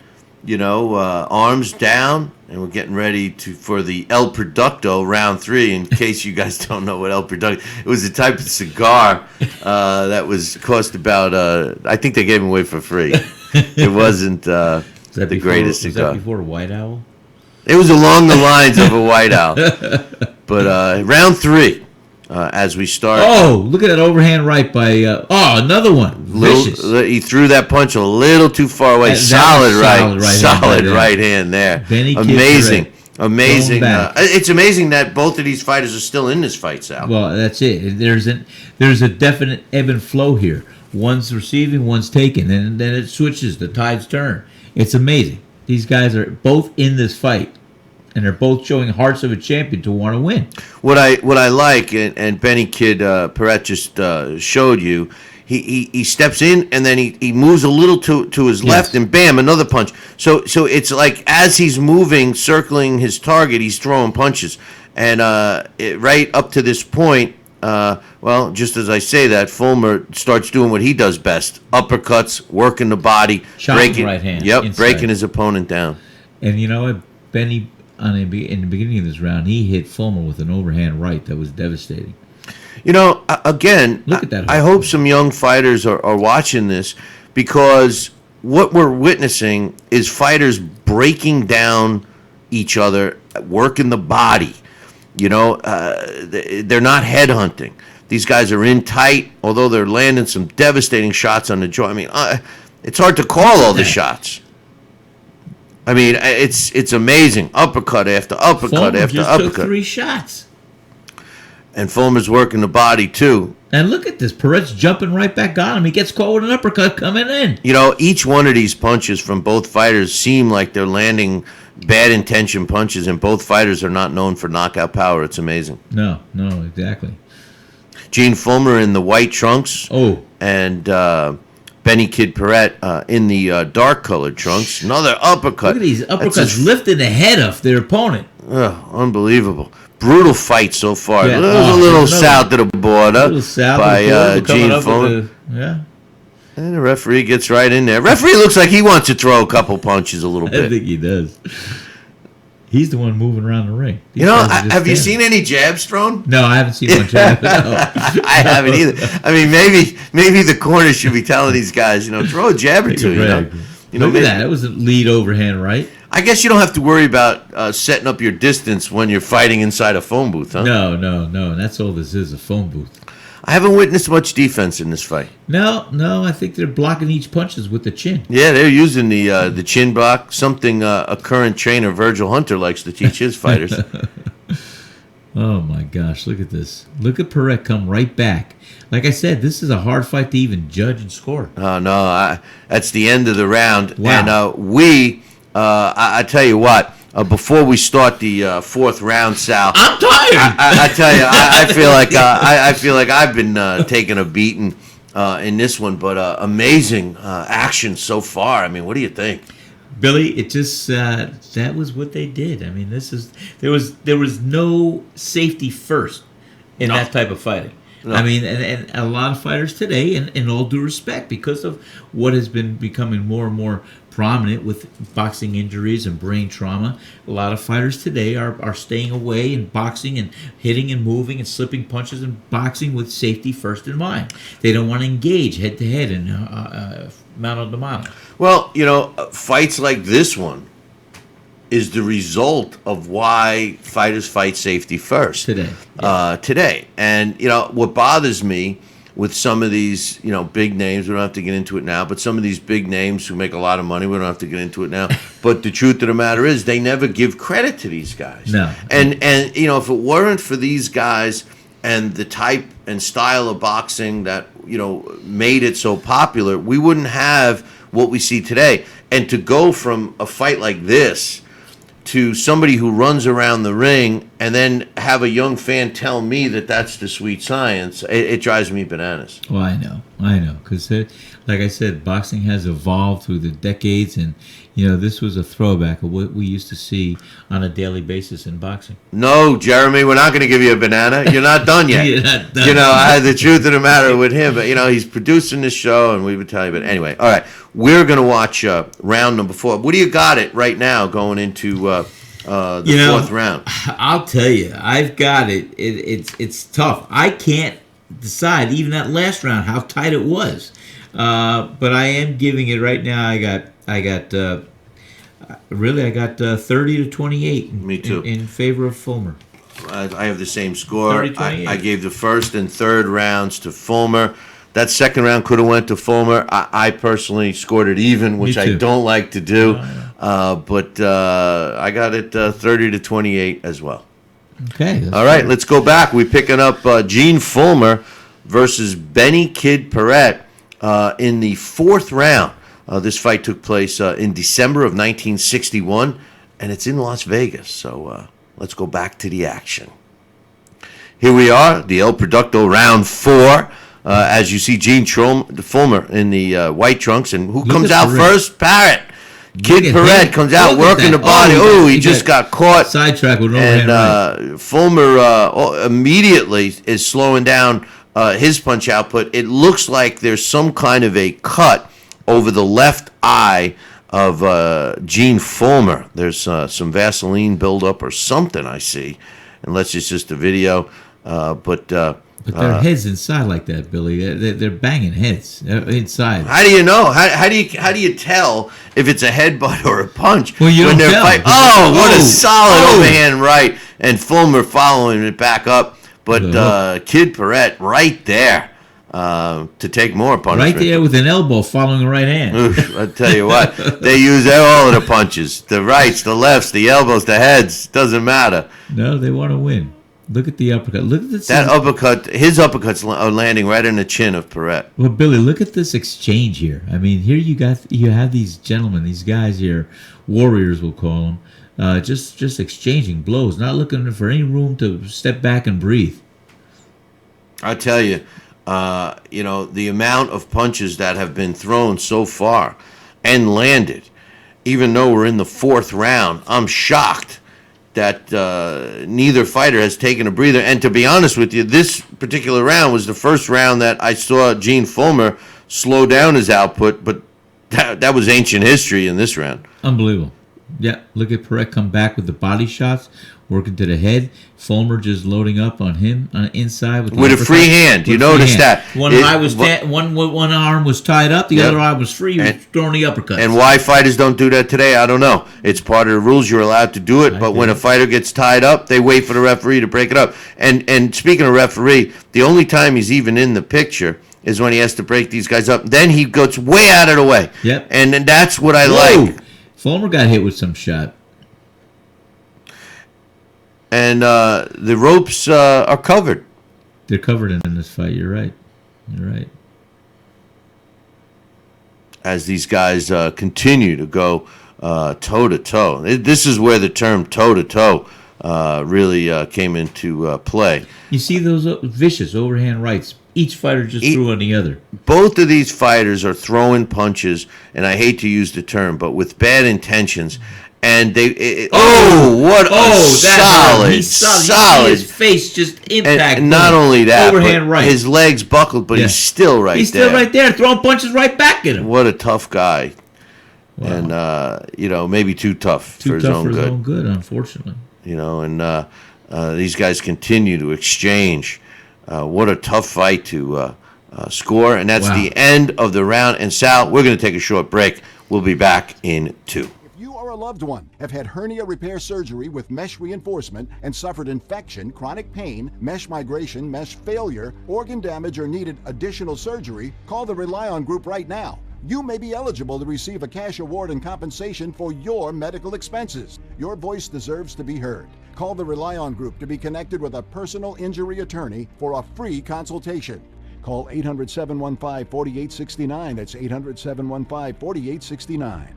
arms down, and we're getting ready for the El Producto round 3. In case you guys don't know what El Producto, it was a type of cigar that cost about. I think they gave them away for free. It wasn't the greatest cigar. Was that before White Owl? It was along the lines of a White Owl. But round 3, as we start. Oh, look at that overhand right by. Another one. Vicious. He threw that punch a little too far away. Solid right hand there. Amazing. It's amazing that both of these fighters are still in this fight, Sal. Well, that's it. There's a definite ebb and flow here. One's receiving, one's taking, and then it switches. The tides turn. It's amazing. These guys are both in this fight, and they're both showing hearts of a champion to want to win. What I like, and Benny Kid Paret just showed you, he steps in and then he moves a little to his left, and bam, another punch. So it's like as he's moving, circling his target, he's throwing punches, and right up to this point. Well, just as I say that, Fulmer starts doing what he does best: uppercuts, working the body, breaking right hand. Yep, breaking his opponent down. And you know what, Benny, in the beginning of this round, he hit Fulmer with an overhand right that was devastating. Again, look at that. I hope some young fighters are watching this, because what we're witnessing is fighters breaking down each other, working the body. They're not headhunting. These guys are in tight, although they're landing some devastating shots on the jaw. I mean, it's hard to call all the shots. I mean, it's amazing. Uppercut after uppercut Fulmer after just uppercut. Took 3 shots. And Fulmer's working the body, too. And look at this. Paret's jumping right back on him. He gets caught with an uppercut coming in. Each one of these punches from both fighters seem like they're landing bad intention punches, and both fighters are not known for knockout power. It's amazing. No, exactly. Gene Fulmer in the white trunks. Oh. And Benny Kid Paret in the dark colored trunks. Another uppercut. Look at these uppercuts lifting the head off their opponent. Unbelievable. Brutal fight so far. Yeah. A little south of the border by Gene Fulmer. Yeah. And the referee gets right in there. Referee looks like he wants to throw a couple punches a little I bit. think he does. He's the one moving around the ring. These You know, guys are just have you standing. seen any jabs thrown? No, I haven't seen one jab. No. I haven't either. I mean, maybe the corners should be telling these guys, throw a jab or two. Look at that. That was a lead overhand, right? I guess you don't have to worry about setting up your distance when you're fighting inside a phone booth, huh? No. That's all this is, a phone booth. I haven't witnessed much defense in this fight. No, I think they're blocking each punches with the chin. Yeah, they're using the chin block, something a current trainer, Virgil Hunter, likes to teach his fighters. Oh, my gosh, look at this. Look at Paret come right back. Like I said, this is a hard fight to even judge and score. Oh, no, that's the end of the round. Wow. And I tell you what, before we start the fourth round, Sal, I'm tired. I tell you, I feel like I've been taking a beating in this one, but amazing action so far. I mean, what do you think? Billy, it just that was what they did. I mean, there was no safety first in that type of fighting. No. I mean, and a lot of fighters today, and in all due respect, because of what has been becoming more and more prominent with boxing injuries and brain trauma, a lot of fighters today are staying away and boxing and hitting and moving and slipping punches and boxing with safety first in mind. They don't want to engage head to head and mano to mano. Well, fights like this one is the result of why fighters fight safety first Today. And what bothers me with some of these big names, we don't have to get into it now, but some of these big names who make a lot of money, we don't have to get into it now, but the truth of the matter is they never give credit to these guys. No. And if it weren't for these guys and the type and style of boxing that made it so popular, we wouldn't have what we see today. And to go from a fight like this to somebody who runs around the ring and then have a young fan tell me that that's the sweet science, it drives me bananas. Well, I know, because like I said, boxing has evolved through the decades, and this was a throwback of what we used to see on a daily basis in boxing. No, Jeremy, we're not going to give you a banana. You're not done yet. You're not done. The truth of the matter with him, but he's producing this show, and we would tell you. But anyway, all right, we're going to watch round number 4. What do you got it right now going into the fourth round? I'll tell you, I've got it. It's tough. I can't decide even that last round how tight it was, but I am giving it right now. I got 30 to 28. Me too. In favor of Fulmer. I have the same score. 30-28. I gave the first and third rounds to Fulmer. That second round could have went to Fulmer. I personally scored it even, which I don't like to do. But I got it 30 to 28 as well. Okay. All right, let's go back. We're picking up Gene Gullmer versus Benny Kid Paret in the fourth round. This fight took place in December of 1961, and it's in Las Vegas. So let's go back to the action. Here we are, the El Producto round 4. As you see, Gene Gullmer in the white trunks, and who comes out first? Paret. Kid Paret comes out working the body. Oh, he just got caught. Sidetrack with no hand. And Fulmer immediately is slowing down his punch output. It looks like there's some kind of a cut over the left eye of Gene Gullmer. There's some Vaseline buildup or something I see, unless it's just a video. But their heads inside like that, Billy. They're banging heads inside. How do you know? How do you tell if it's a headbutt or a punch? Well, you when don't tell. What a solid overhand right, and Fulmer following it back up. But Kid Paret right there to take more punishment. Right there with an elbow following the right hand. Oof, I tell you what, they use all of the punches, the rights, the lefts, the elbows, the heads. Doesn't matter. No, they want to win. Look at the uppercut. Look at this. That uppercut, his uppercuts are landing right in the chin of Paret. Well, Billy, look at this exchange here. I mean, here you have these gentlemen, these guys here, warriors we'll call them, just exchanging blows, not looking for any room to step back and breathe. I tell you, the amount of punches that have been thrown so far and landed, even though we're in the fourth round, I'm shocked neither fighter has taken a breather. And to be honest with you, this particular round was the first round that I saw Gene Fullmer slow down his output, but that was ancient history in this round. Unbelievable. Yeah, look at Paret come back with the body shots, working to the head. Fulmer just loading up on him on the inside with a free hand. You noticed that. One arm was tied up, the other arm was free. He was throwing the uppercuts. And why fighters don't do that today, I don't know. It's part of the rules. You're allowed to do it, but when a fighter gets tied up, they wait for the referee to break it up. And speaking of referee, the only time he's even in the picture is when he has to break these guys up. Then he goes way out of the way. Yep. And that's what I like. Fulmer got hit with some shot. And the ropes are covered. They're covered in this fight. You're right. As these guys continue to go toe-to-toe. This is where the term toe-to-toe really came into play. You see those vicious overhand rights. Each fighter just threw on the other. Both of these fighters are throwing punches, and I hate to use the term, but with bad intentions. And what a solid. His face just impacted. And not only that, overhand but right. His legs buckled, but he's still right there. He's still right there, throwing punches right back at him. What a tough guy. Wow. And, maybe too tough for his own good. Unfortunately. And these guys continue to exchange. What a tough fight to score. And that's the end of the round. And Sal, we're going to take a short break. We'll be back in 2. A loved one have had hernia repair surgery with mesh reinforcement and suffered infection, chronic pain, mesh migration, mesh failure, organ damage, or needed additional surgery, call the Rely On Group right now. You may be eligible to receive a cash award and compensation for your medical expenses. Your voice deserves to be heard. Call the Rely On Group to be connected with a personal injury attorney for a free consultation. Call 800-715-4869. That's 800-715-4869.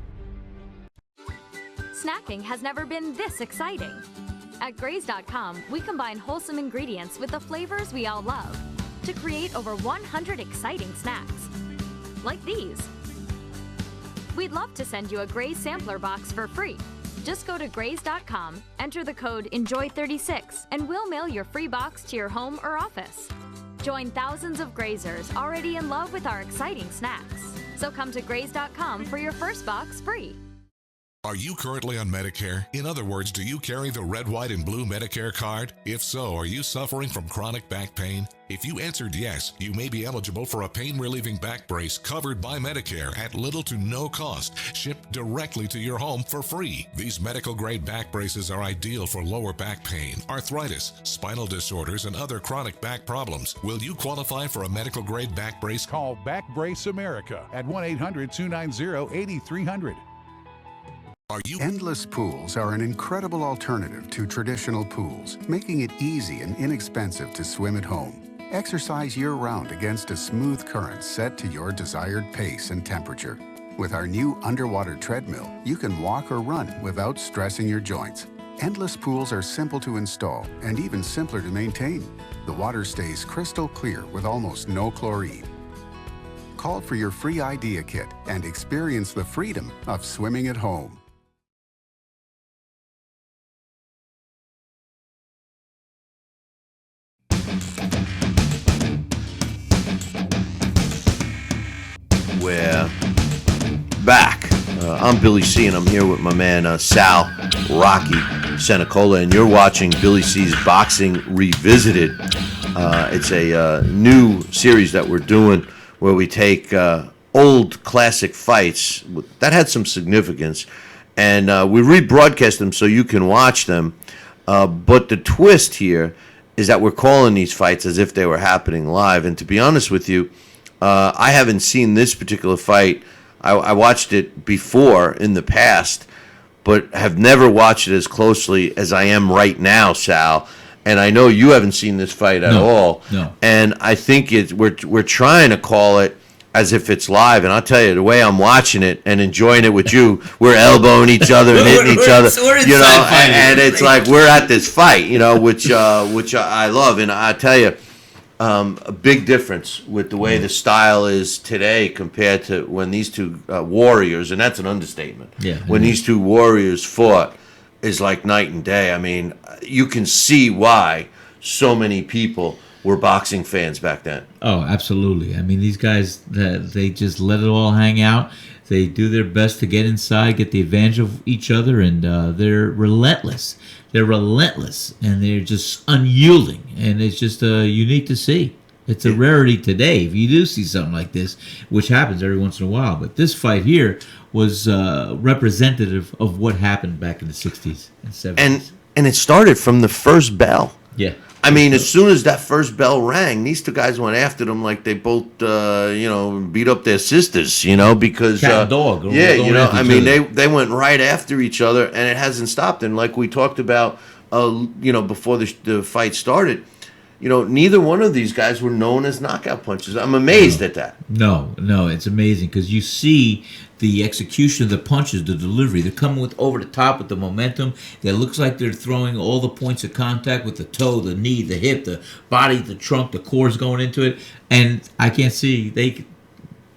Snacking has never been this exciting. At Graze.com, we combine wholesome ingredients with the flavors we all love to create over 100 exciting snacks. Like these. We'd love to send you a Graze sampler box for free. Just go to Graze.com, enter the code ENJOY36, and we'll mail your free box to your home or office. Join thousands of Grazers already in love with our exciting snacks. So come to Graze.com for your first box free. Are you currently on Medicare? In other words, do you carry the red, white, and blue Medicare card? If so, are you suffering from chronic back pain? If you answered yes, you may be eligible for a pain-relieving back brace covered by Medicare at little to no cost, shipped directly to your home for free. These medical-grade back braces are ideal for lower back pain, arthritis, spinal disorders, and other chronic back problems. Will you qualify for a medical-grade back brace? Call Back Brace America at 1-800-290-8300. Endless pools are an incredible alternative to traditional pools, making it easy and inexpensive to swim at home. Exercise year-round against a smooth current set to your desired pace and temperature. With our new underwater treadmill, you can walk or run without stressing your joints. Endless pools are simple to install and even simpler to maintain. The water stays crystal clear with almost no chlorine. Call for your free idea kit and experience the freedom of swimming at home. We're back. I'm Billy C, and I'm here with my man Sal Cenicola, and you're watching Billy C's Boxing Revisited. It's a new series that we're doing where we take old classic fights that had some significance, and we rebroadcast them so you can watch them. But the twist here is that we're calling these fights as if they were happening live, and to be honest with you, I haven't seen this particular fight. I watched it before in the past, but have never watched it as closely as I am right now, Sal. And I know you haven't seen this fight at all. No. And I think we're trying to call it as if it's live. And I'll tell you, the way I'm watching it and enjoying it with you, we're elbowing each other and hitting each other. You know, and it's like we're at this fight, you know, which I love. And I tell you, a big difference with the way the style is today compared to when these two warriors, and that's an understatement. Yeah. When these two warriors fought, is like night and day. I mean, you can see why so many people were boxing fans back then. Oh, absolutely. I mean, these guys, they just let it all hang out. They do their best to get inside, get the advantage of each other, and they're relentless. They're relentless, and they're just unyielding, and it's just unique to see. It's a rarity today if you do see something like this, which happens every once in a while. But this fight here was representative of what happened back in the 60s and 70s. And it started from the first bell. Yeah. I mean, as soon as that first bell rang, these two guys went after them like they both, beat up their sisters, because... Cat and dog. Yeah, I mean, they went right after each other, and it hasn't stopped. And like we talked about, before the fight started, neither one of these guys were known as knockout punchers. I'm amazed at that. No, it's amazing because you see the execution of the punches, the delivery. They're coming over the top with the momentum. It looks like they're throwing all the points of contact with the toe, the knee, the hip, the body, the trunk, the core's going into it. And I can't see they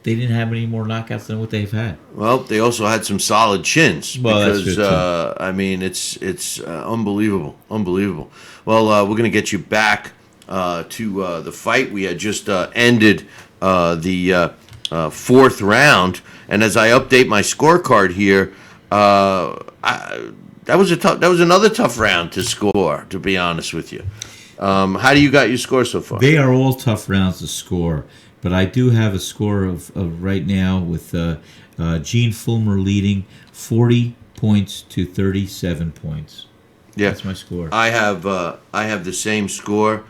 didn't have any more knockouts than what they've had. Well, they also had some solid chins. Well, because, that's true, too. I mean, it's unbelievable. Well, we're going to get you back to the fight. We had just ended the fourth round, and as I update my scorecard here, that was another tough round to score. To be honest with you, how do you got your score so far? They are all tough rounds to score, but I do have a score of right now with Gene Fulmer leading 40 points to 37 points. Yeah, that's my score. I have the same score.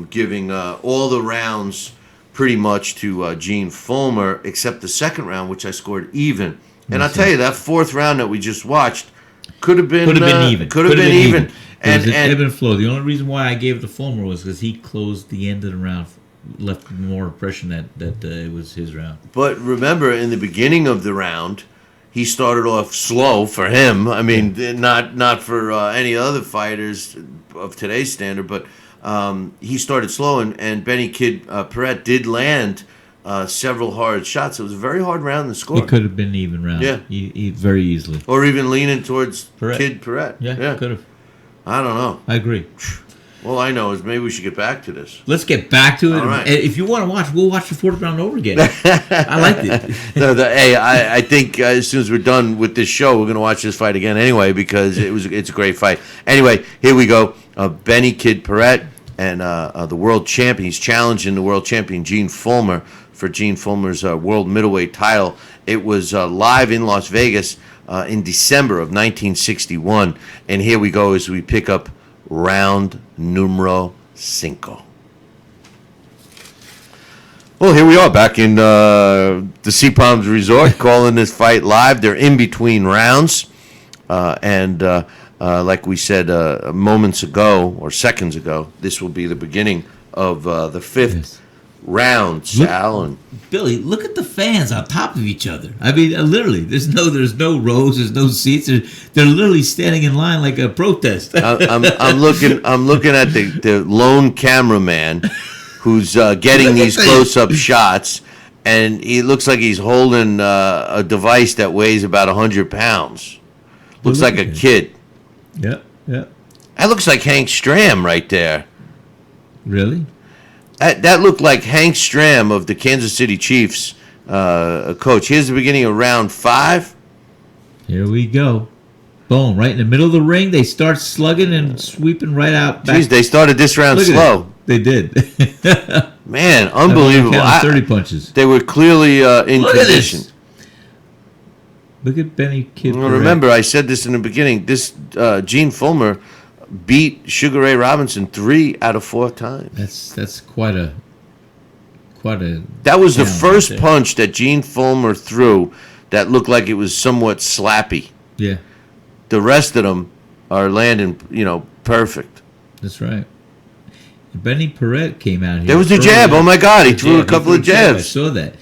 Giving all the rounds pretty much to Gene Fulmer, except the second round, which I scored even. And I'll tell you, that fourth round that we just watched could have been even. Could have been even. And it was an ebb and flow. The only reason why I gave it to Fulmer was because he closed the end of the round, left more impression that it was his round. But remember, in the beginning of the round, he started off slow for him. I mean, not for any other fighters of today's standard, but he started slow, and Benny Kid Paret did land several hard shots. It was a very hard round to score. It could have been an even round. Yeah. Very easily. Or even leaning towards Paret. Kid Paret. Yeah, could have. I don't know. I agree. All I know is maybe we should get back to this. Let's get back to it. All right. If you want to watch, we'll watch the fourth round over again. I liked it. I think as soon as we're done with this show, we're going to watch this fight again anyway because it's a great fight. Anyway, here we go. Benny Kid Paret and the world champion. He's challenging the world champion Gene Gullmer for Gene Fulmer's world middleweight title. It was live in Las Vegas in December of 1961. And here we go as we pick up round numero 5. Well, here we are back in the Sea Palms Resort calling this fight live. They're in between rounds. Like we said moments ago or seconds ago, this will be the beginning of the fifth round, Sal. And Billy, look at the fans on top of each other. I mean, literally, there's no rows, there's no seats. They're literally standing in line like a protest. I'm looking at the lone cameraman who's getting these close-up shots, and he looks like he's holding a device that weighs about 100 pounds. Looks like a kid. Yeah. That looks like Hank Stram right there. Really? That looked like Hank Stram of the Kansas City Chiefs coach. Here's the beginning of round 5. Here we go. Boom, right in the middle of the ring. They start slugging and sweeping right out. Back. Jeez, they started this round slow. They did. Man, unbelievable. 30 punches. They were clearly in condition. Look at Benny Kid. Well, remember, I said this in the beginning. This Gene Fulmer beat Sugar Ray Robinson 3 out of 4 times. That's quite a. That was the first punch that Gene Fulmer threw that looked like it was somewhat slappy. Yeah. The rest of them are landing, perfect. That's right. Benny Paret came out here. There was the jab. Oh my God, he threw a couple of jabs. I saw that.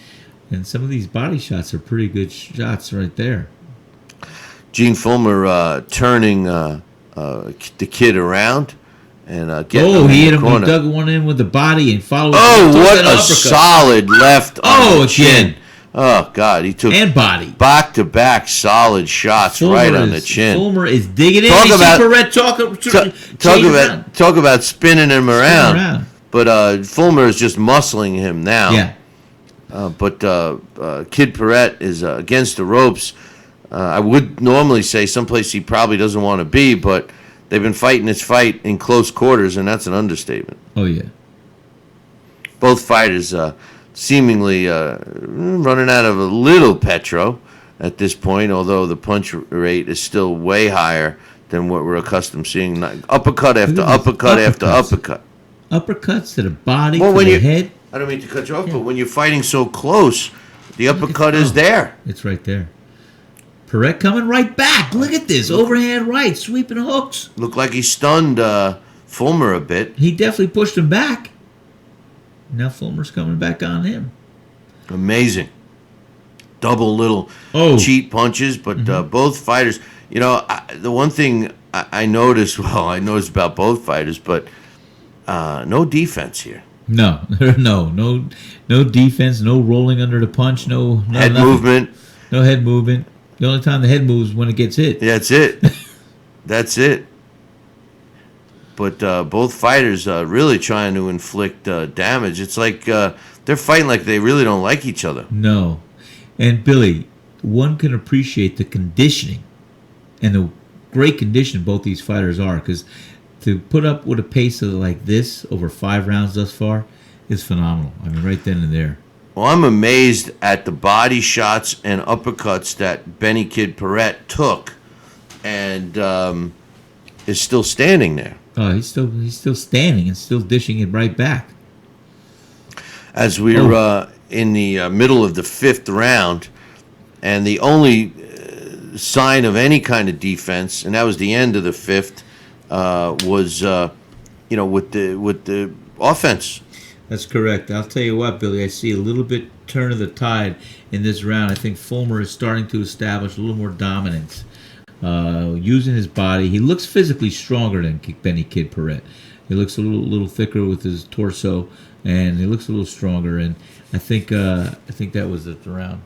And some of these body shots are pretty good shots right there. Gene Fulmer turning the kid around and getting him he in hit the him corner. Dug one in with the body and followed. Oh, what a solid left again. chin. Oh, God, he took and body. back-to-back solid shots right on the chin. Fulmer is digging in. Talk about Paret talk about spinning him around. But Fulmer is just muscling him now. Yeah. But Kid Paret is against the ropes. I would normally say someplace he probably doesn't want to be, but they've been fighting this fight in close quarters, and that's an understatement. Oh, yeah. Both fighters seemingly running out of a little petro at this point, although the punch rate is still way higher than what we're accustomed seeing. Uppercut after uppercut after uppercut. Uppercuts to the body, to the head. I don't mean to cut you off, but when you're fighting so close, the uppercut is there. It's right there. Paret coming right back. Look at this. Overhand right, sweeping hooks. Looked like he stunned Fulmer a bit. He definitely pushed him back. Now Fulmer's coming back on him. Amazing. Double little cheat punches, but both fighters, the one thing I noticed about both fighters, but no defense here. No defense, no rolling under the punch, no head movement. No head movement. The only time the head moves is when it gets hit. That's it. That's it. But both fighters really trying to inflict damage. It's like they're fighting like they really don't like each other. No. And Billy, one can appreciate the conditioning and the great condition both these fighters are, because to put up with a pace of like this over 5 rounds thus far is phenomenal. I mean, right then and there. Well, I'm amazed at the body shots and uppercuts that Benny Kid Paret took, and is still standing there. Oh, he's still standing and still dishing it right back. As we were in the middle of the 5th round, and the only sign of any kind of defense, and that was the end of the 5th, was with the offense. That's correct. I'll tell you what, Billy, I see a little bit turn of the tide in this round. I think Fulmer is starting to establish a little more dominance. Using his body. He looks physically stronger than Benny Kid Paret. He looks a little thicker with his torso, and he looks a little stronger. And I think that was the round.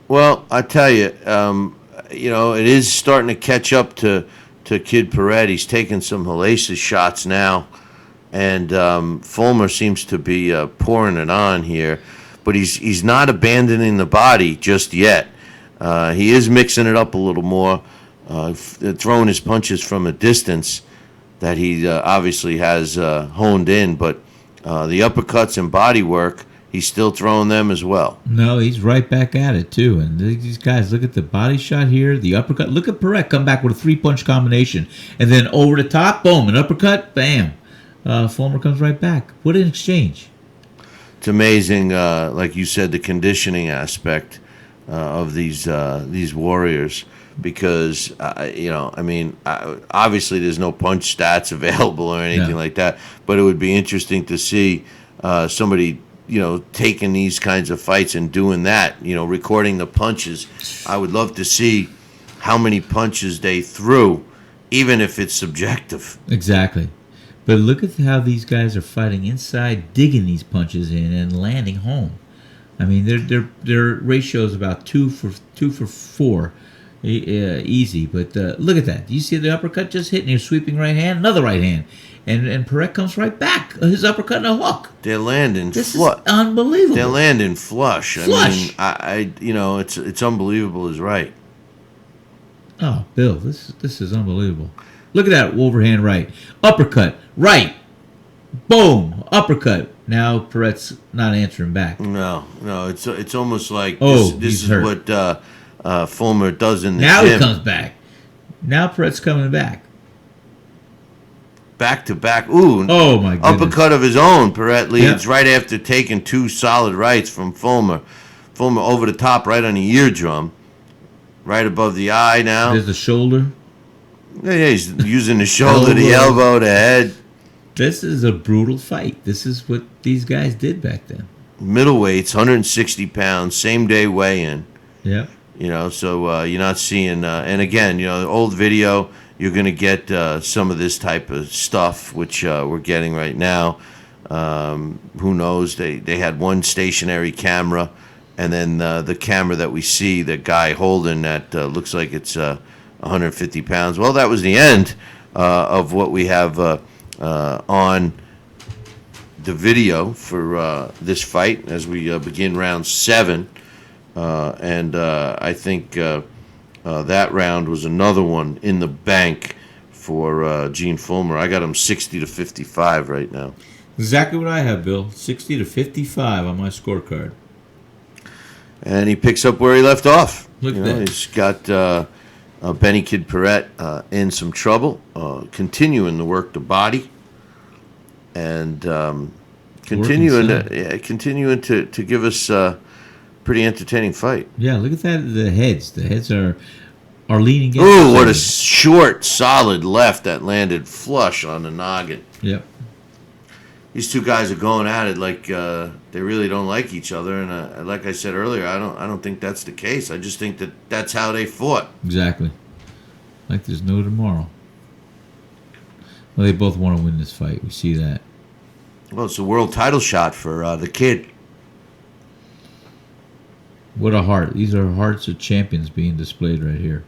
Well, I tell you, it is starting to catch up to Kid Paret. He's taking some hellacious shots now, and Fulmer seems to be pouring it on here, but he's not abandoning the body just yet. He is mixing it up a little more, throwing his punches from a distance that he obviously has honed in, but the uppercuts and body work, he's still throwing them as well. No, he's right back at it, too. And these guys, look at the body shot here, the uppercut. Look at Paret come back with a 3-punch combination. And then over the top, boom, an uppercut, bam. Fulmer comes right back. What an exchange. It's amazing, like you said, the conditioning aspect of these warriors, because obviously there's no punch stats available or anything like that, but it would be interesting to see somebody taking these kinds of fights and doing that, recording the punches. I would love to see how many punches they threw, even if it's subjective. Exactly. But look at how these guys are fighting inside, digging these punches in and landing home. I mean, their ratio is about 2 for 4, easy. But look at that. Do you see the uppercut just hitting your sweeping right hand? Another right hand. And Paret comes right back. His uppercut and a hook. They're landing This is unbelievable. They're landing flush. Flush. I mean, it's unbelievable is right. Oh, Bill, this is unbelievable. Look at that overhand right. Uppercut, right. Boom, uppercut. Now Paret's not answering back. No, it's almost like this is hurt. what Fulmer does in the now gym. He comes back. Now Paret's coming back. Back to back. Ooh. Oh, my goodness. Uppercut of his own. Paret leads right after taking 2 solid rights from Fulmer. Fulmer over the top right on the eardrum. Right above the eye now. There's the shoulder. Yeah, he's using the shoulder, the elbow, the head. This is a brutal fight. This is what these guys did back then. Middleweights, 160 pounds, same day weigh-in. Yeah. So you're not seeing, and again, the old video, you're going to get some of this type of stuff, which we're getting right now. Who knows? They had one stationary camera, And then the camera that we see, the guy holding that looks like it's 150 pounds. Well, that was the end of what we have on the video for this fight as we begin round 7. And I think that round was another one in the bank for Gene Fulmer. I got him 60-55 right now. Exactly what I have, Bill. 60-55 on my scorecard. And he picks up where he left off. Look at that. He's got Benny Kid Paret in some trouble, continuing to work the body, and continuing to give us a pretty entertaining fight. Yeah, look at that. The heads. The heads are leaning against. Ooh, what a short, solid left that landed flush on the noggin. Yep. These two guys are going at it like they really don't like each other, and like I said earlier, I don't think that's the case. I just think that that's how they fought. Exactly. Like there's no tomorrow. Well, they both want to win this fight. We see that. Well, it's a world title shot for the kid. What a heart. These are hearts of champions being displayed right here.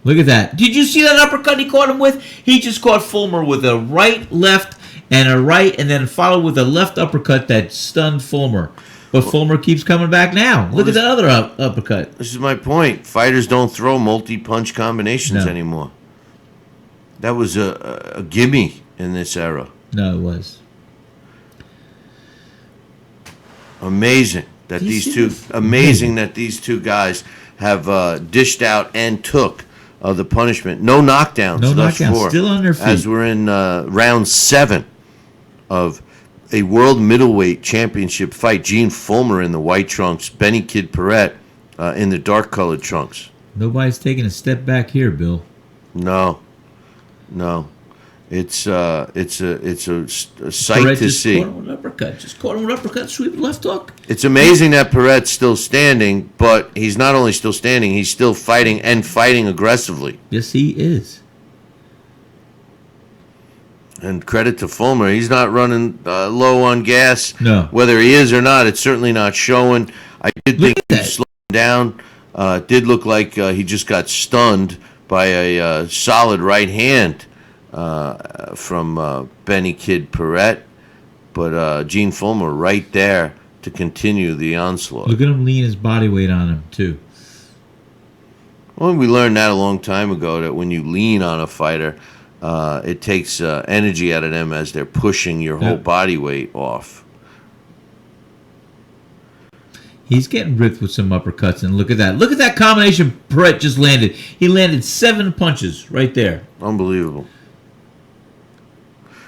Look at that. Did you see that uppercut he caught him with? He just caught Fulmer with a right, left, and a right, and then followed with a left uppercut that stunned Fulmer. But Fulmer keeps coming back now. Look at that other uppercut. This is my point. Fighters don't throw multi-punch combinations No. anymore. That was a gimme in this era. No, it was. Amazing that these two guys have dished out and took the punishment. No knockdowns No thus knockdowns. far. Still on their feet. As we're in round 7 of a world middleweight championship fight. Gene Fulmer in the white trunks, Benny Kid Paret in the dark colored trunks. Nobody's taking a step back here, Bill. No. It's a sight Paret to just see. caught him with an uppercut. Just caught him with an uppercut, sweep left hook. It's amazing that Paret's still standing, but he's not only still standing, he's still fighting and fighting aggressively. Yes, he is. And credit to Fulmer, he's not running low on gas. No. Whether he is or not, it's certainly not showing. I did Look think at he that. slowed down. It did look like he just got stunned by a solid right hand from Benny Kid Paret. But Gene Fulmer right there to continue the onslaught. Look at him lean his body weight on him, too. Well, we learned that a long time ago, that when you lean on a fighter, it takes energy out of them as they're pushing your whole body weight off. He's getting ripped with some uppercuts, and look at that. Look at that combination Paret just landed. He landed 7 punches right there. Unbelievable.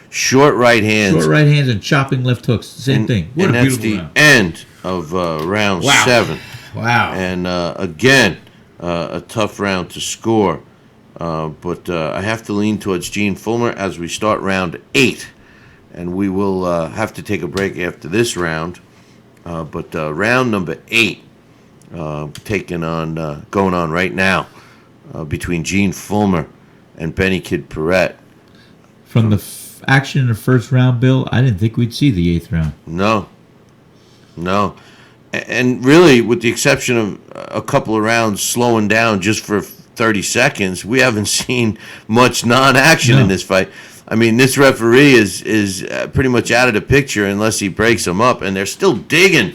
Short right hands. Short right hands and chopping left hooks. Same thing. What and a that's beautiful the round. end of round 7. Wow. And again, a tough round to score. But I have to lean towards Gene Fulmer as we start round 8. And we will have to take a break after this round. But round number 8 going on right now between Gene Fulmer and Benny Kid Paret. From the action in the first round, Bill, I didn't think we'd see the 8th round. No. And really, with the exception of a couple of rounds slowing down just for 30 seconds, we haven't seen much non-action in this fight. I mean, this referee is pretty much out of the picture unless he breaks them up, and they're still digging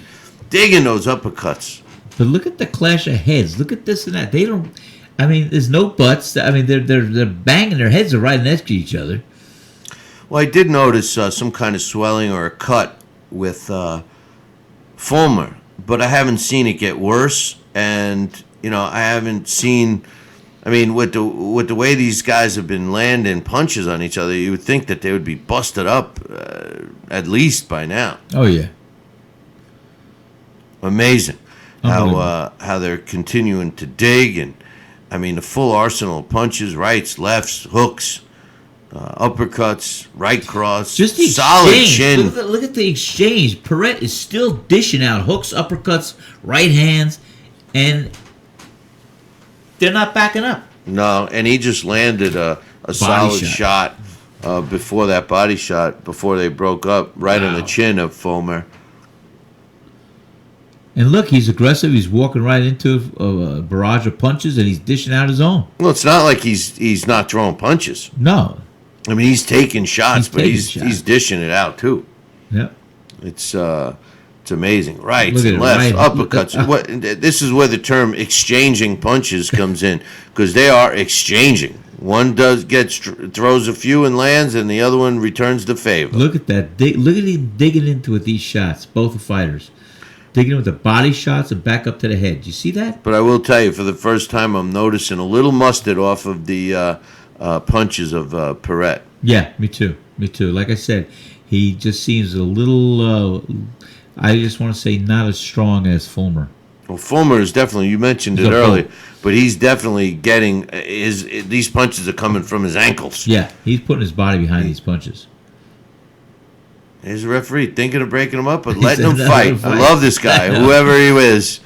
those uppercuts. But look at the clash of heads. Look at this and that. They don't. I mean, there's no butts. I mean, they're banging. Their heads are right next to each other. Well, I did notice some kind of swelling or a cut with Fulmer, but I haven't seen it get worse, and I haven't seen. I mean, with the way these guys have been landing punches on each other, you would think that they would be busted up at least by now. Oh yeah. Amazing how they're continuing to dig, and I mean the full arsenal of punches, rights, lefts, hooks, uppercuts, right cross, Just the solid exchange. chin. Look at the exchange. Paret is still dishing out hooks, uppercuts, right hands, and they're not backing up. No, and he just landed a solid shot before that body shot, before they broke up, right on the chin of Fulmer. And look, he's aggressive. He's walking right into a barrage of punches, and he's dishing out his own. Well, it's not like he's not throwing punches. No. I mean, he's taking shots, but he's dishing it out too. Yeah. It's amazing. Rights Look at and it, lefts, right. uppercuts. This is where the term exchanging punches comes in, because they are exchanging. One throws a few and lands, and the other one returns the favor. Look at that. Look at him digging into it, these shots, both the fighters. Digging with the body shots and back up to the head. You see that? But I will tell you, for the first time, I'm noticing a little mustard off of the punches of Paret. Yeah, me too. Me too. Like I said, he just seems a little, I just want to say, not as strong as Fulmer. Well, Fulmer is definitely, you mentioned it earlier, but he's definitely getting, these punches are coming from his ankles. Yeah, he's putting his body behind these punches. There's a referee thinking of breaking him up, but letting him fight. I love this guy, whoever he was,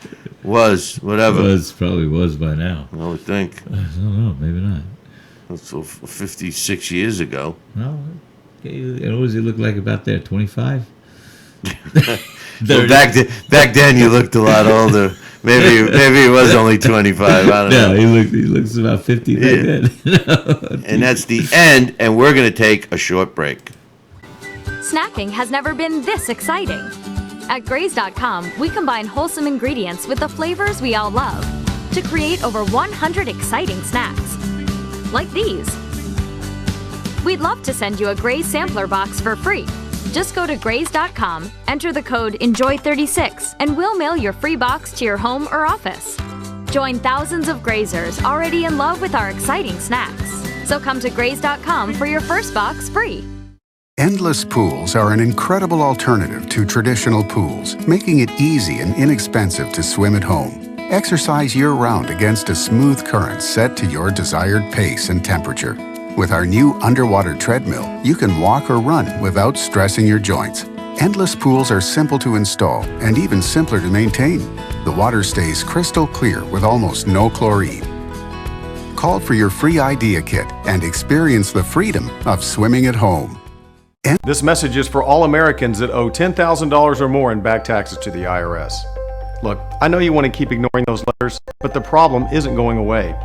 whatever. Probably was by now. I would think. I don't know, maybe not. That's 56 years ago. No, okay. What does he look like about there? 25? Well, back then you looked a lot older. Maybe he was only 25. I don't know. No, he looks about 50 back then. And that's the end, and we're going to take a short break. Snacking has never been this exciting. At Graze.com, we combine wholesome ingredients with the flavors we all love to create over 100 exciting snacks. Like these. We'd love to send you a Graze sampler box for free. Just go to Graze.com, enter the code ENJOY36, and we'll mail your free box to your home or office. Join thousands of Grazers already in love with our exciting snacks. So come to Graze.com for your first box free. Endless pools are an incredible alternative to traditional pools, making it easy and inexpensive to swim at home. Exercise year-round against a smooth current set to your desired pace and temperature. With our new underwater treadmill, you can walk or run without stressing your joints. Endless pools are simple to install and even simpler to maintain. The water stays crystal clear with almost no chlorine. Call for your free idea kit and experience the freedom of swimming at home. This message is for all Americans that owe $10,000 or more in back taxes to the IRS. Look, I know you want to keep ignoring those letters, but the problem isn't going away.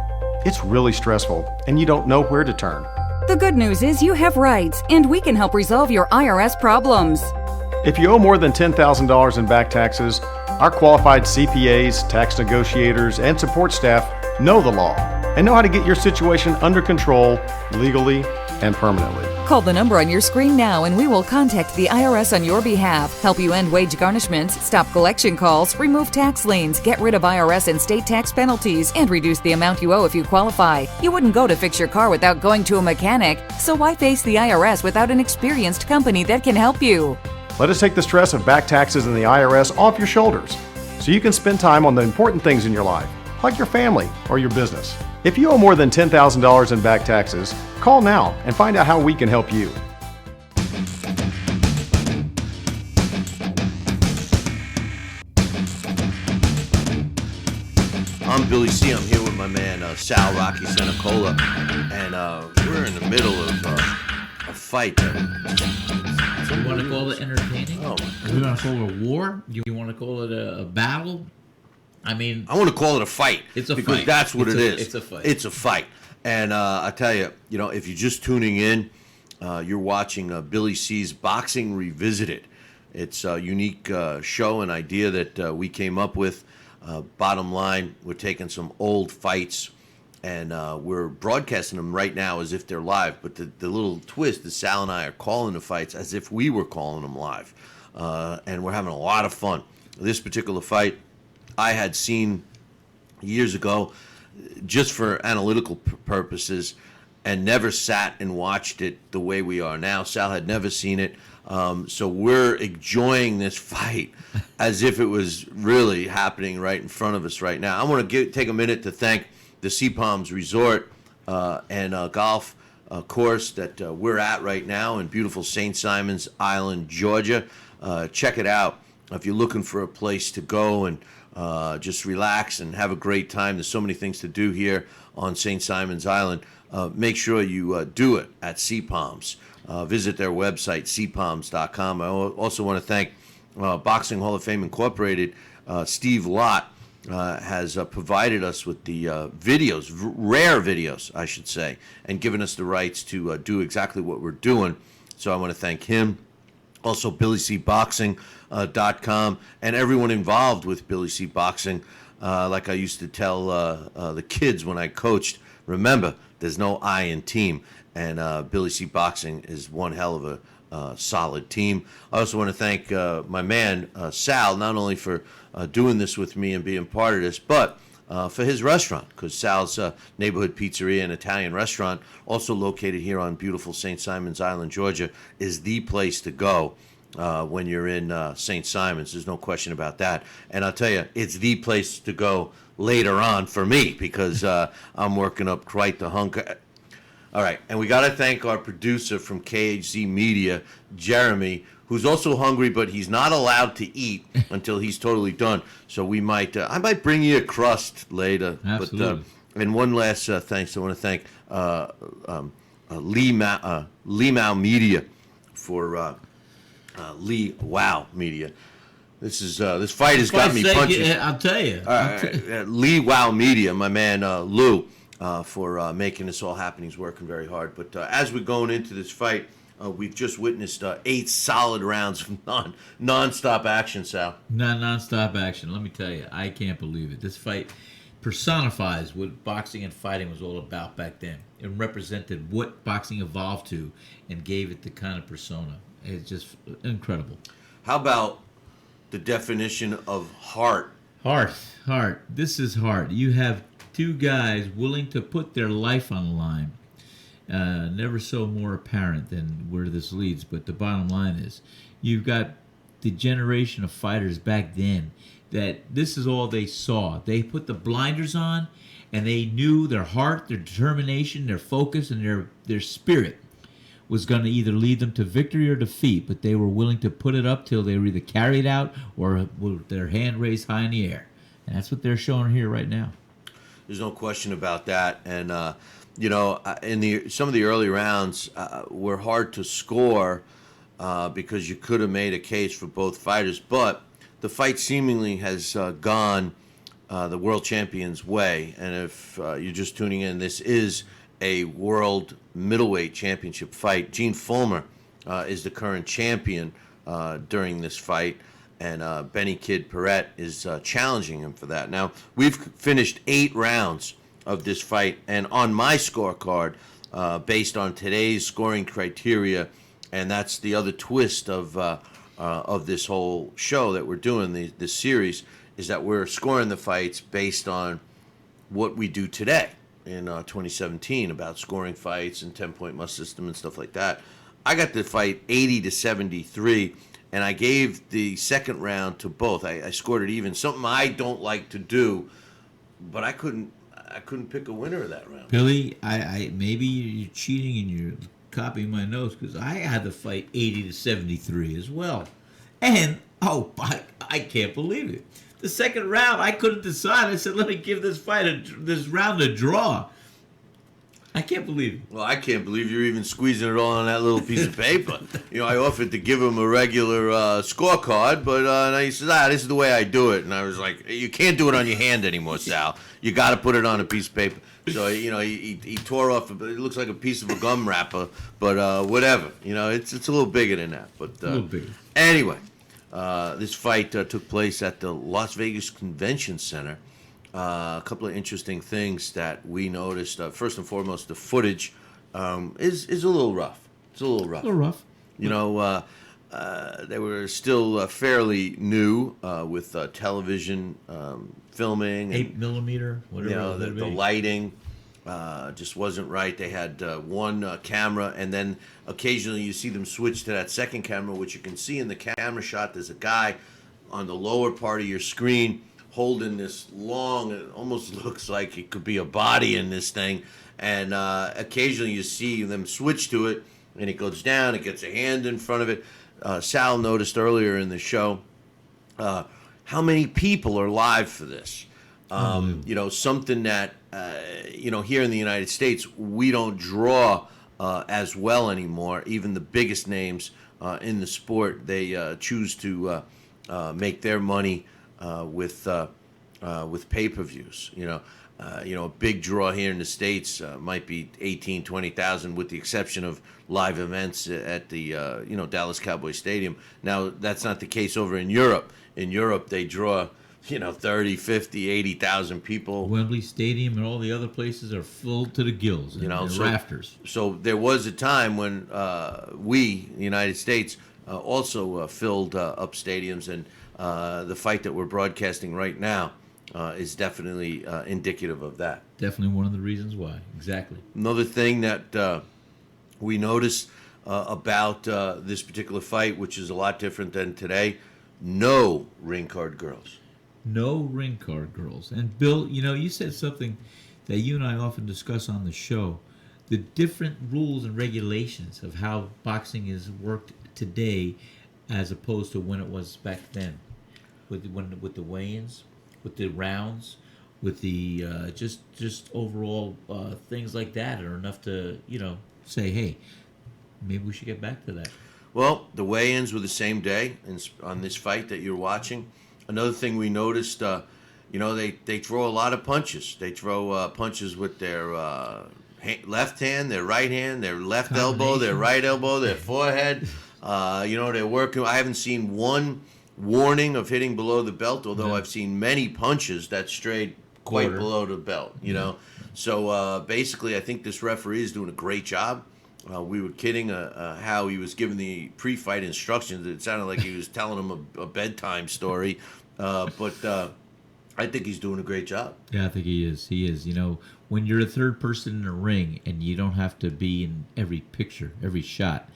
It's really stressful, and you don't know where to turn. The good news is you have rights, and we can help resolve your IRS problems. If you owe more than $10,000 in back taxes, our qualified CPAs, tax negotiators, and support staff know the law and know how to get your situation under control legally and permanently. Call the number on your screen now and we will contact the IRS on your behalf, help you end wage garnishments, stop collection calls, remove tax liens, get rid of IRS and state tax penalties, and reduce the amount you owe if you qualify. You wouldn't go to fix your car without going to a mechanic, so why face the IRS without an experienced company that can help you? Let us take the stress of back taxes and the IRS off your shoulders so you can spend time on the important things in your life, like your family or your business. If you owe more than $10,000 in back taxes, call now and find out how we can help you. I'm Billy C. I'm here with my man Sal Cenicola, and we're in the middle of a fight. You want to call it entertaining? Oh, You want to call it a war? You want to call it a battle? I mean, I want to call it a fight. It's a because fight. That's what It's it a- is. it's a fight. It's a fight. And I tell you, if you're just tuning in, you're watching Billy C's Boxing Revisited. It's a unique show and idea that we came up with. Bottom line, we're taking some old fights and we're broadcasting them right now as if they're live. But the little twist is Sal and I are calling the fights as if we were calling them live. And we're having a lot of fun. This particular fight I had seen years ago just for analytical purposes and never sat and watched it the way we are now. Sal had never seen it. So we're enjoying this fight as if it was really happening right in front of us right now. I want to take a minute to thank the Sea Palms Resort and golf course that we're at right now in beautiful St. Simons Island, Georgia. Check it out if you're looking for a place to go and just relax and have a great time. There's so many things to do here on St. Simons Island. Make sure you do it at Sea Palms. Visit their website, seapalms.com. I also want to thank Boxing Hall of Fame Incorporated, Steve Lott, has provided us with the videos, rare videos, I should say, and given us the rights to do exactly what we're doing. So I want to thank him. Also, BillyCBoxing.com and everyone involved with Billy C. Boxing. Like I used to tell the kids when I coached, remember, there's no I in team. And Billy C. Boxing is one hell of a solid team. I also want to thank my man, Sal, not only for doing this with me and being part of this, but for his restaurant, because Sal's Neighborhood Pizzeria and Italian restaurant, also located here on beautiful St. Simons Island, Georgia, is the place to go when you're in St. Simons. There's no question about that. And I'll tell you, it's the place to go later on for me, because I'm working up quite the hunk. All right, and we got to thank our producer from KHZ Media, Jeremy, who's also hungry, but he's not allowed to eat until he's totally done. So we might, I might bring you a crust later. Absolutely. But, and one last thanks. I want to thank Lee Mao Media for Lee Wow Media. This fight has got me punching. I'll tell you. Lee Wow Media, my man Lou. For making this all happen. He's working very hard. But as we're going into this fight, we've just witnessed 8 solid rounds of non-stop action, Sal. Non-stop action. Let me tell you, I can't believe it. This fight personifies what boxing and fighting was all about back then. It represented what boxing evolved to and gave it the kind of persona. It's just incredible. How about the definition of heart? Heart. This is heart. You have two guys willing to put their life on the line. Never so more apparent than where this leads, but the bottom line is you've got the generation of fighters back then that this is all they saw. They put the blinders on and they knew their heart, their determination, their focus, and their spirit was going to either lead them to victory or defeat, but they were willing to put it up till they were either carried out or with their hand raised high in the air. And that's what they're showing here right now. There's no question about that. And, in some of the early rounds were hard to score because you could have made a case for both fighters. But the fight seemingly has gone the world champion's way. And if you're just tuning in, this is a world middleweight championship fight. Gene Fulmer is the current champion during this fight. And Benny Kid Paret is challenging him for that. Now, we've finished 8 rounds of this fight, and on my scorecard, based on today's scoring criteria, and that's the other twist of this whole show that we're doing, this series, is that we're scoring the fights based on what we do today in 2017 about scoring fights and 10-point must system and stuff like that. I got the fight 80-73. And I gave the second round to both. I scored it even. Something I don't like to do, but I couldn't pick a winner of that round. Billy, I maybe you're cheating and you're copying my notes, because I had the fight 80-73 as well. And I can't believe it. The second round, I couldn't decide. I said, let me give this round a draw. I can't believe it. Well, I can't believe you're even squeezing it all on that little piece of paper. I offered to give him a regular scorecard, but he says, this is the way I do it. And I was like, you can't do it on your hand anymore, Sal. You got to put it on a piece of paper. So, he tore off, it looks like a piece of a gum wrapper, but whatever. It's a little bigger than that. But a little bigger. Anyway, this fight took place at the Las Vegas Convention Center. A couple of interesting things that we noticed. First and foremost, the footage is a little rough. It's a little rough. A little rough. They were still fairly new with television filming. 8mm, whatever. The lighting just wasn't right. They had one camera, and then occasionally you see them switch to that second camera, which you can see in the camera shot. There's a guy on the lower part of your screen holding this long, it almost looks like it could be a body in this thing, and occasionally you see them switch to it, and it goes down, it gets a hand in front of it. Sal noticed earlier in the show how many people are live for this. Something that, here in the United States, we don't draw as well anymore. Even the biggest names in the sport, they choose to make their money with pay-per-views. A big draw here in the States might be 18, 20,000, with the exception of live events at the Dallas Cowboys Stadium. Now, that's not the case over in Europe. In Europe, they draw 30, 50, 80,000 people. Wembley Stadium and all the other places are filled to the gills, and rafters. So there was a time when we, the United States, also filled up stadiums, and the fight that we're broadcasting right now is definitely indicative of that. Definitely one of the reasons why. Exactly. Another thing that we noticed about this particular fight, which is a lot different than today, no ring card girls. No ring card girls. And Bill, you said something that you and I often discuss on the show. The different rules and regulations of how boxing is worked today as opposed to when it was back then. With the weigh-ins, with the rounds, with the just overall things like that are enough to, say, hey, maybe we should get back to that. Well, the weigh-ins were the same day on this fight that you're watching. Another thing we noticed, they throw a lot of punches. They throw punches with their left hand, their right hand, their left elbow, their right elbow, their forehead. They're working. I haven't seen one warning of hitting below the belt, although I've seen many punches that strayed quite below the belt. So basically, I think this referee is doing a great job. We were kidding how he was giving the pre-fight instructions. It sounded like he was telling him a bedtime story, but I think he's doing a great job. Yeah, I think he is. He is. When you're a third person in a ring and you don't have to be in every picture, every shot,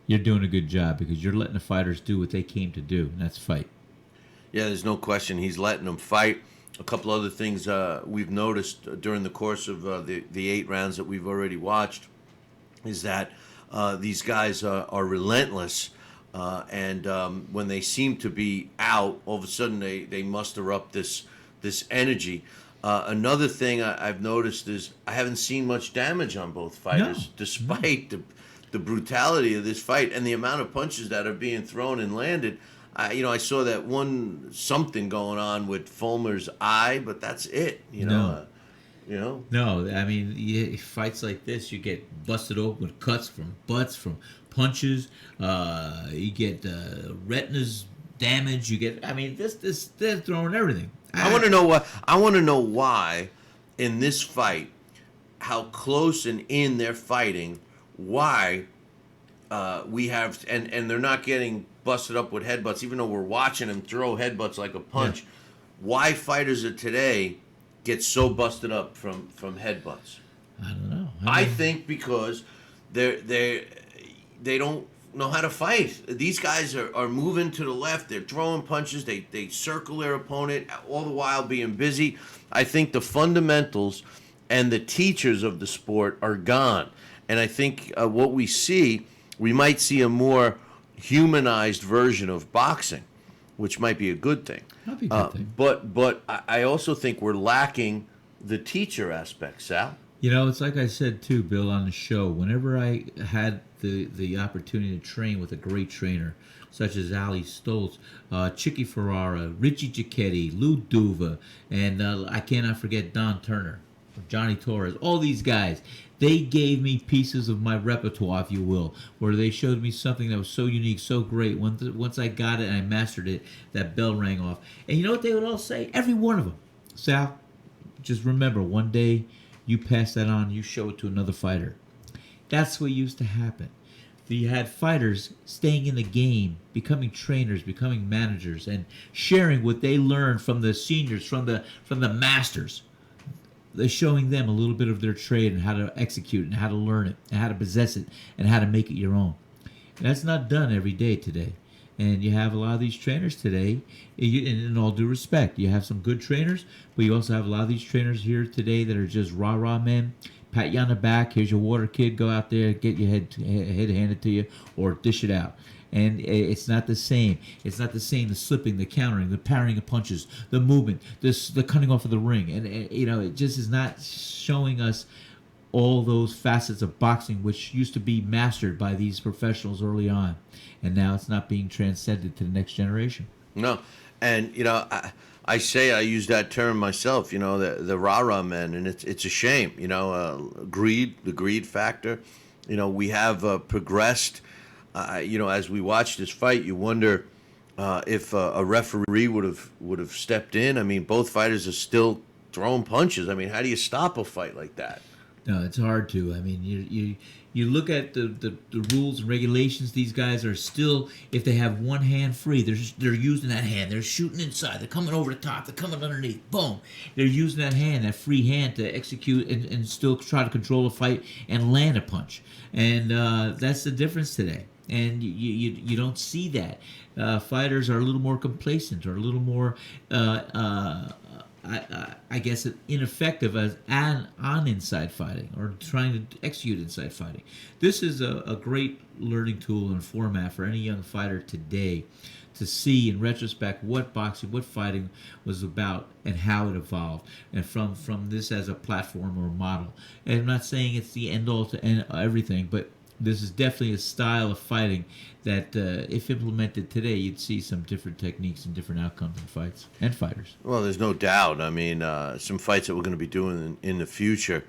you're doing a good job because you're letting the fighters do what they came to do, and that's fight. Yeah, there's no question. He's letting them fight. A couple other things we've noticed during the course of the 8 rounds that we've already watched is that these guys are relentless, and when they seem to be out, all of a sudden they muster up this energy. Another thing I've noticed is I haven't seen much damage on both fighters, despite the brutality of this fight and the amount of punches that are being thrown and landed. I saw that one something going on with Fulmer's eye, but that's it. No, I mean, fights like this, you get busted open with cuts from butts, from punches. You get retinas damage. You get, they're throwing everything. I want to know what. I want to know why, in this fight, how close and in they're fighting. Why we have and they're not getting busted up with headbutts, even though we're watching them throw headbutts like a punch. Yeah. Why fighters of today get so busted up from headbutts? I don't know. I think because they don't know how to fight. These guys are moving to the left. They're throwing punches. They circle their opponent, all the while being busy. I think the fundamentals and the teachers of the sport are gone. And I think what we might see a more humanized version of boxing, which might be a good thing. That'd be a good thing. But I also think we're lacking the teacher aspect, Sal. It's like I said too, Bill, on the show. Whenever I had the opportunity to train with a great trainer, such as Ali Stoltz, Chicky Ferrara, Richie Giacchetti, Lou Duva, and I cannot forget Don Turner, Johnny Torres, all these guys. They gave me pieces of my repertoire, if you will, where they showed me something that was so unique, so great. Once I got it and I mastered it, that bell rang off. And you know what they would all say? Every one of them. Sal, just remember, one day you pass that on, you show it to another fighter. That's what used to happen. You had fighters staying in the game, becoming trainers, becoming managers, and sharing what they learned from the seniors, from the masters. They're showing them a little bit of their trade and how to execute it and how to learn it and how to possess it and how to make it your own. And that's not done every day today. And you have a lot of these trainers today, and in all due respect, you have some good trainers, but you also have a lot of these trainers here today that are just rah-rah men, pat you on the back, here's your water, kid, go out there, get your head handed to you, or dish it out. And it's not the same. It's not the same, the slipping, the countering, the parrying of punches, the movement, the cutting off of the ring. And it just is not showing us all those facets of boxing which used to be mastered by these professionals early on. And now it's not being transcended to the next generation. No, and I say I use that term myself. The rah-rah men, and it's a shame. Greed, the greed factor. We have progressed. As we watch this fight, you wonder if a referee would have stepped in. I mean, both fighters are still throwing punches. I mean, how do you stop a fight like that? No, it's hard to. I mean, you look at the rules and regulations. These guys are still, if they have one hand free, they're using that hand. They're shooting inside. They're coming over the top. They're coming underneath. Boom. They're using that hand, that free hand, to execute and still try to control a fight and land a punch. And that's the difference today. And you don't see that. Fighters are a little more complacent, or a little more, I guess, ineffective on inside fighting, or trying to execute inside fighting. This is a great learning tool and format for any young fighter today to see in retrospect what boxing, what fighting was about, and how it evolved, and from this as a platform or model. And I'm not saying it's the end all to end everything, but this is definitely a style of fighting that, if implemented today, you'd see some different techniques and different outcomes in fights and fighters. Well, there's no doubt. I mean, some fights that we're going to be doing in the future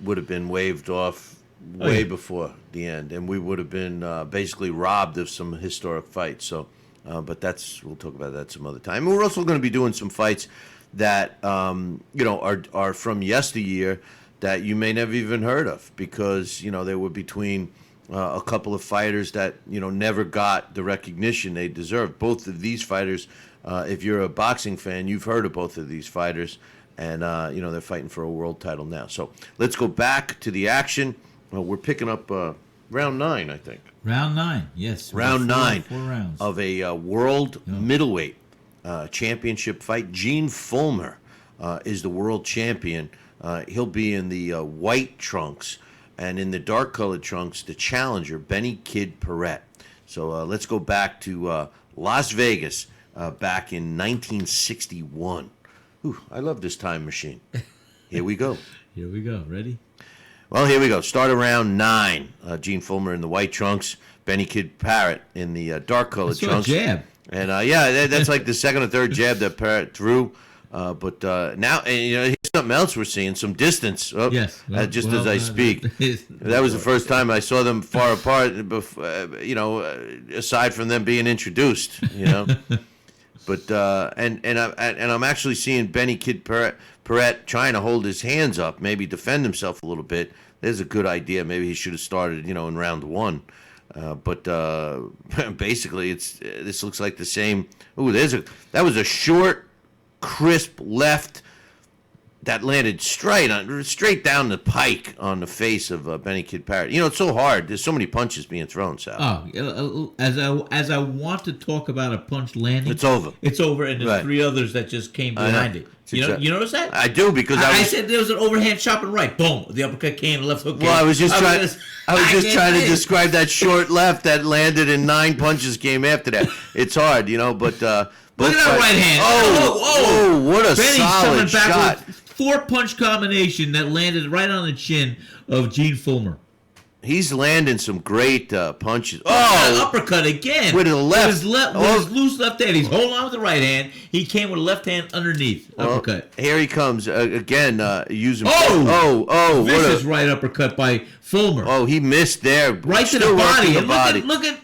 would have been waved off way before the end, and we would have been basically robbed of some historic fights. So, but we'll talk about that some other time. And we're also going to be doing some fights that are from yesteryear, that you may never even heard of, because they were between a couple of fighters that never got the recognition they deserved. Both of these fighters, if you're a boxing fan, you've heard of both of these fighters, and they're fighting for a world title now. So let's go back to the action. We're picking up round 9, I think. Round 9, yes. Round 9 4 rounds of a world middleweight championship fight. Gene Fullmer is the world champion. He'll be in the white trunks, and in the dark-colored trunks, the challenger, Benny Kid Paret. So let's go back to Las Vegas back in 1961. Ooh, I love this time machine. Here we go. Here we go. Ready? Well, here we go. Start around 9. Gene Fulmer in the white trunks, Benny Kid Paret in the dark-colored trunks. Jab. And that's like the second or third jab that Paret threw. But now, here's something else we're seeing, some distance. Oh, yes. Just as I speak. That was the first time I saw them far apart, aside from them being introduced, But, and I'm actually seeing Benny Kid Paret trying to hold his hands up, maybe defend himself a little bit. There's a good idea. Maybe he should have started, in round 1. But basically, this looks like the same. Ooh, that was a short, crisp left that landed straight down the pike on the face of Benny Kid Paret. It's so hard. There's so many punches being thrown, Sal. Oh, as I want to talk about a punch landing, it's over. It's over, and there's 3 others that just came behind it. You notice that? I do, because I said there was an overhand chop and right. Boom. The uppercut came, the left hook came. Well, I was just trying to describe that short left that landed, and 9 punches came after that. It's hard, but. Look at that right hand. Oh, what a Benny's solid coming back shot. With 4-punch combination that landed right on the chin of Gene Fulmer. He's landing some great punches. Uppercut again. With the left. With his loose left hand. He's holding on with the right hand. He came with a left hand underneath. Uppercut. Here he comes again, using... Vicious right uppercut by Fulmer. Oh, he missed there. Right to the body. Look at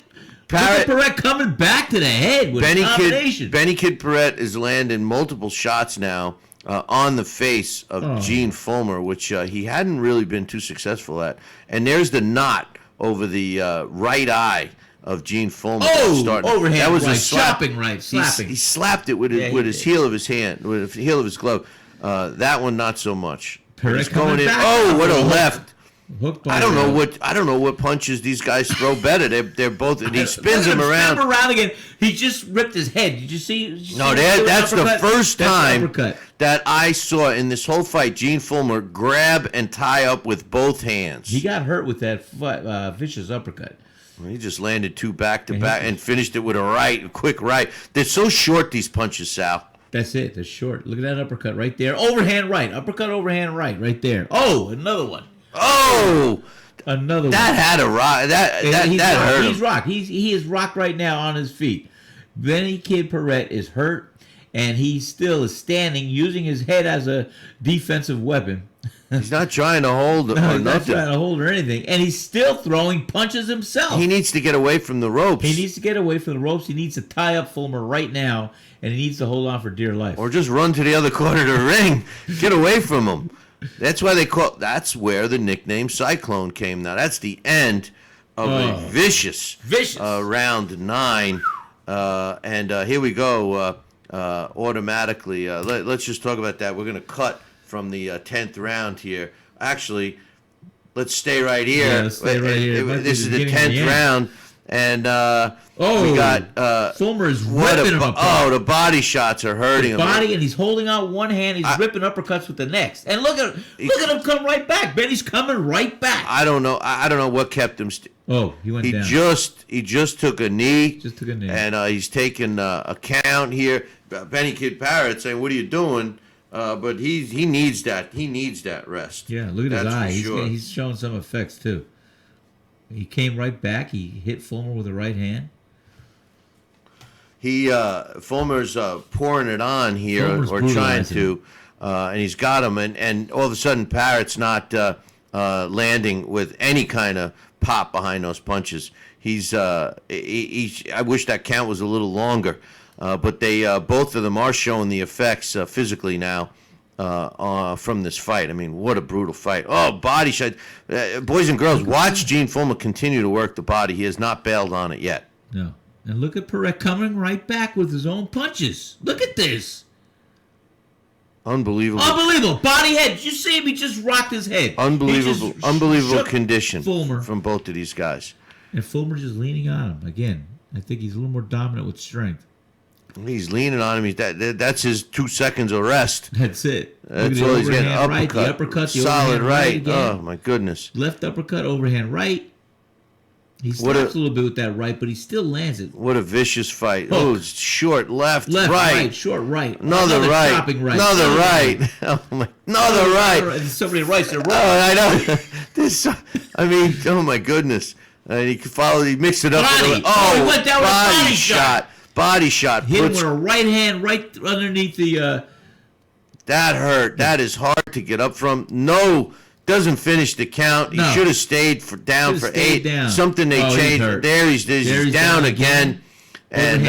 Paret coming back to the head with a combination. Benny Kid Paret is landing multiple shots now on the face of Gene Fulmer, which he hadn't really been too successful at. And there's the knot over the right eye of Gene Fulmer. Overhand that was right, a slap. chopping right, slapping. He slapped it with his heel of his hand, with the heel of his glove. That one, not so much. Paret going in. Back. What a left. I don't know what punches these guys throw better. They're both, and he spins him around. Spin him around again. He just ripped his head. Did you see? No, that's the first time that I saw in this whole fight Gene Fulmer grab and tie up with both hands. He got hurt with that vicious uppercut. He just landed 2 back to back and finished it with a quick right. They're so short, these punches, Sal. That's it. They're short. Look at that uppercut right there. Overhand right. Uppercut, overhand right there. Oh, another one. Oh, another that one. Had a rock. That hurt him. He's rocked. He is rocked right now on his feet. Benny Kid Paret is hurt, and he still is standing, using his head as a defensive weapon. He's not trying to hold or No, he's not nothing. trying to hold or anything, and he's still throwing punches himself. He needs to get away from the ropes. He needs to get away from the ropes. He needs to tie up Fulmer right now, and he needs to hold on for dear life. Or just run to the other corner of the ring. Get away from him. That's why that's where the nickname Cyclone came. Now, that's the end of a vicious round 9. And here we go automatically. Let's just talk about that. We're going to cut from the 10th round here. Actually, let's stay right here. Yeah, let's stay right here. This is the 10th round. And we got Fulmer's ripping him apart. Oh, the body shots are hurting him. And he's holding out one hand. He's ripping uppercuts with the next. And look at him come right back. Benny's coming right back. I don't know what kept him. He went down. He just took a knee. And he's taking a count here. Benny Kid Paret saying, "What are you doing?" But he needs that. He needs that rest. Yeah, look at his eye. Sure. He's showing some effects too. He came right back. He hit Fulmer with the right hand. Fulmer's pouring it on here, or trying to, and he's got him, and all of a sudden Paret's not landing with any kind of pop behind those punches. I wish that count was a little longer, but they both of them are showing the effects physically now. From this fight. I mean, what a brutal fight. Oh, body shot. Boys and girls, watch Gene Fullmer continue to work the body. He has not bailed on it yet. No. And look at Paret coming right back with his own punches. Look at this. Unbelievable. Body head. Did you see him? He just rocked his head. Unbelievable condition Fulmer. from both of these guys. And Fulmer just leaning on him. Again, I think he's a little more dominant with strength. He's leaning on him. That's his 2 seconds of rest. That's it. That's all he's getting. Right, the uppercut, the solid right. Again. Oh, my goodness. Left uppercut, overhand right. He stops a little bit with that right, but he still lands it. What a vicious fight. Oh, short left, right. Short right. Another right. Chopping right. Another right. Oh, my. Another right. So many rights. Oh, I know. Oh, my goodness. He mixed it up. He went down with a body shot. Body shot. Hit him with a right hand right underneath the... That hurt. That is hard to get up from. No, doesn't finish the count. He should have stayed down for 8. Something they changed. There he's down again. And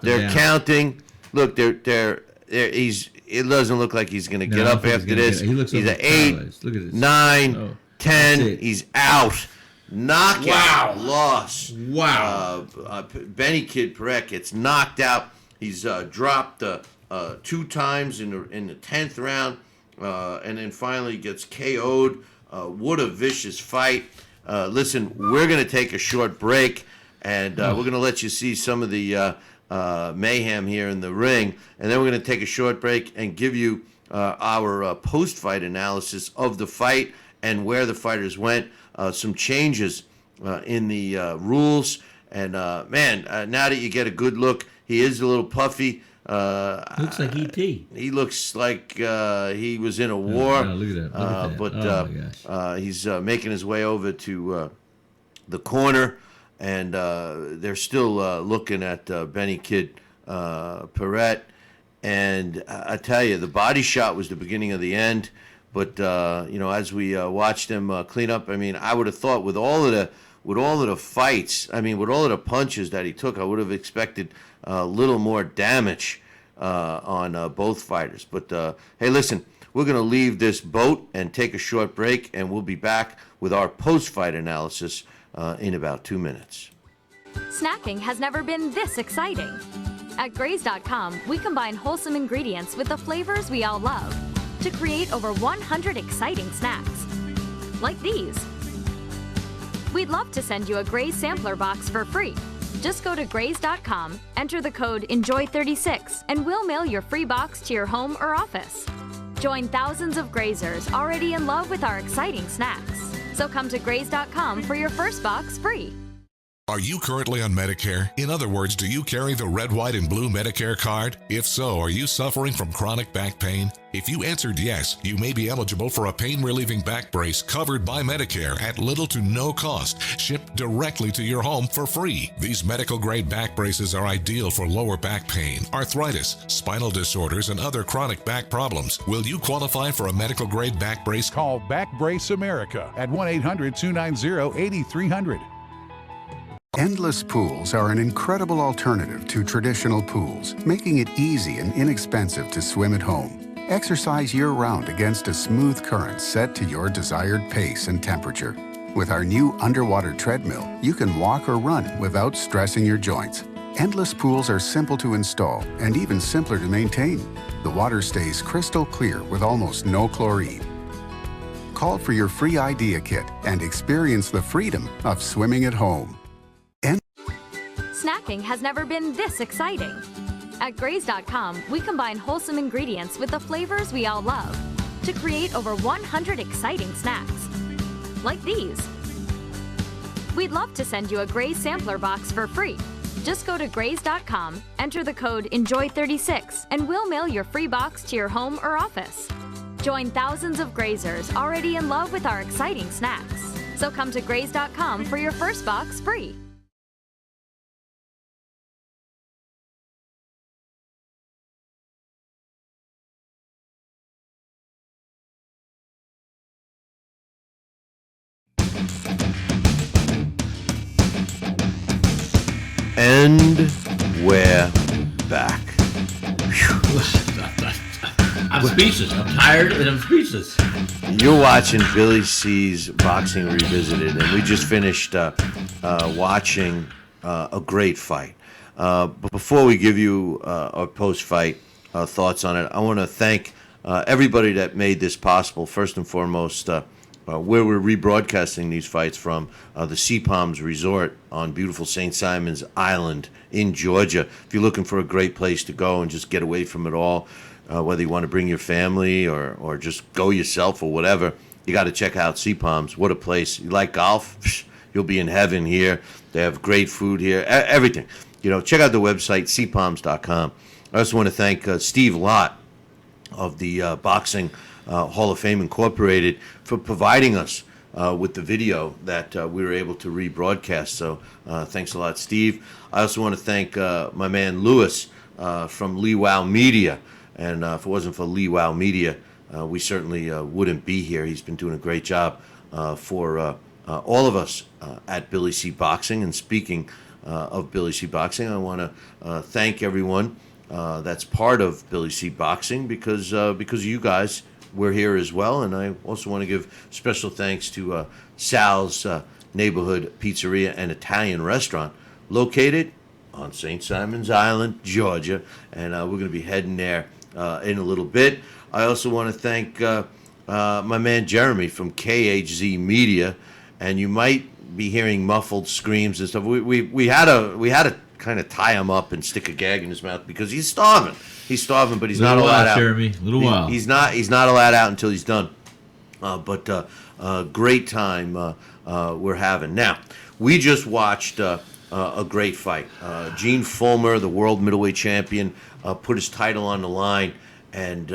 they're counting. Look, it doesn't look like he's going to get up after this. He's at 8, look at this. 9, 10. He's out. Knockout loss. Wow. Benny Kid Paret gets knocked out. He's dropped 2 times in the 10th round, and then finally gets KO'd. What a vicious fight. Listen, we're going to take a short break, and we're going to let you see some of the mayhem here in the ring, and then we're going to take a short break and give you our post-fight analysis of the fight and where the fighters went. Some changes in the rules, and now that you get a good look, he is a little puffy. Looks like E.T. He looks like he was in a war. No, look at that. But he's making his way over to the corner, and they're still looking at Benny Kid Paret. And I tell you, the body shot was the beginning of the end. But as we watched him clean up, I would have thought with all of the fights, with all of the punches that he took, I would have expected a little more damage on both fighters. But hey, listen, we're going to leave this boat and take a short break, and we'll be back with our post-fight analysis in about 2 minutes. Snacking has never been this exciting. At Graze.com, we combine wholesome ingredients with the flavors we all love to create over 100 exciting snacks, like these. We'd love to send you a Graze sampler box for free. Just go to Graze.com, enter the code ENJOY36, and we'll mail your free box to your home or office. Join thousands of Grazers already in love with our exciting snacks. So come to Graze.com for your first box free. Are you currently on Medicare? In other words, do you carry the red, white, and blue Medicare card? If so, are you suffering from chronic back pain? If you answered yes, you may be eligible for a pain-relieving back brace covered by Medicare at little to no cost, shipped directly to your home for free. These medical-grade back braces are ideal for lower back pain, arthritis, spinal disorders, and other chronic back problems. Will you qualify for a medical-grade back brace? Call Back Brace America at 1-800-290-8300. Endless pools are an incredible alternative to traditional pools, making it easy and inexpensive to swim at home. Exercise year-round against a smooth current set to your desired pace and temperature. With our new underwater treadmill, you can walk or run without stressing your joints. Endless pools are simple to install and even simpler to maintain. The water stays crystal clear with almost no chlorine. Call for your free idea kit and experience the freedom of swimming at home. Snacking has never been this exciting. At Graze.com, we combine wholesome ingredients with the flavors we all love to create over 100 exciting snacks. Like these. We'd love to send you a Graze sampler box for free. Just go to Graze.com, enter the code ENJOY36, and we'll mail your free box to your home or office. Join thousands of Grazers already in love with our exciting snacks. So come to Graze.com for your first box free. And we're back. I'm speechless. I'm tired and I'm speechless. You're watching Billy C's Boxing Revisited, and we just finished watching a great fight. But before we give you our post-fight thoughts on it, I want to thank everybody that made this possible. First and foremost, where we're rebroadcasting these fights from, the Sea Palms Resort on beautiful St. Simon's Island in Georgia. If you're looking for a great place to go and just get away from it all, whether you want to bring your family or just go yourself or whatever, you got to check out Sea Palms. What a place. You like golf? Psh, you'll be in heaven here. They have great food here, everything. You know, check out the website, seapalms.com. I also want to thank Steve Lott of the Boxing Hall of Fame Incorporated for providing us with the video that we were able to rebroadcast. So thanks a lot, Steve. I also want to thank my man Lewis from Lee Wow Media. And if it wasn't for Lee Wow Media, we certainly wouldn't be here. He's been doing a great job for all of us at Billy C Boxing. And speaking of Billy C Boxing, I want to thank everyone that's part of Billy C Boxing because you guys, we're here as well. And I also want to give special thanks to Sal's Neighborhood Pizzeria and Italian Restaurant, located on St. Simon's Island, Georgia. And we're going to be heading there in a little bit. I also want to thank my man Jeremy from KHZ Media. And you might be hearing muffled screams and stuff. We had to kind of tie him up and stick a gag in his mouth because he's starving. He's starving, but he's not allowed out. Jeremy, little while. He's not allowed out until he's done. But great time we're having. Now, we just watched a great fight. Gene Gullmer, the world middleweight champion, put his title on the line and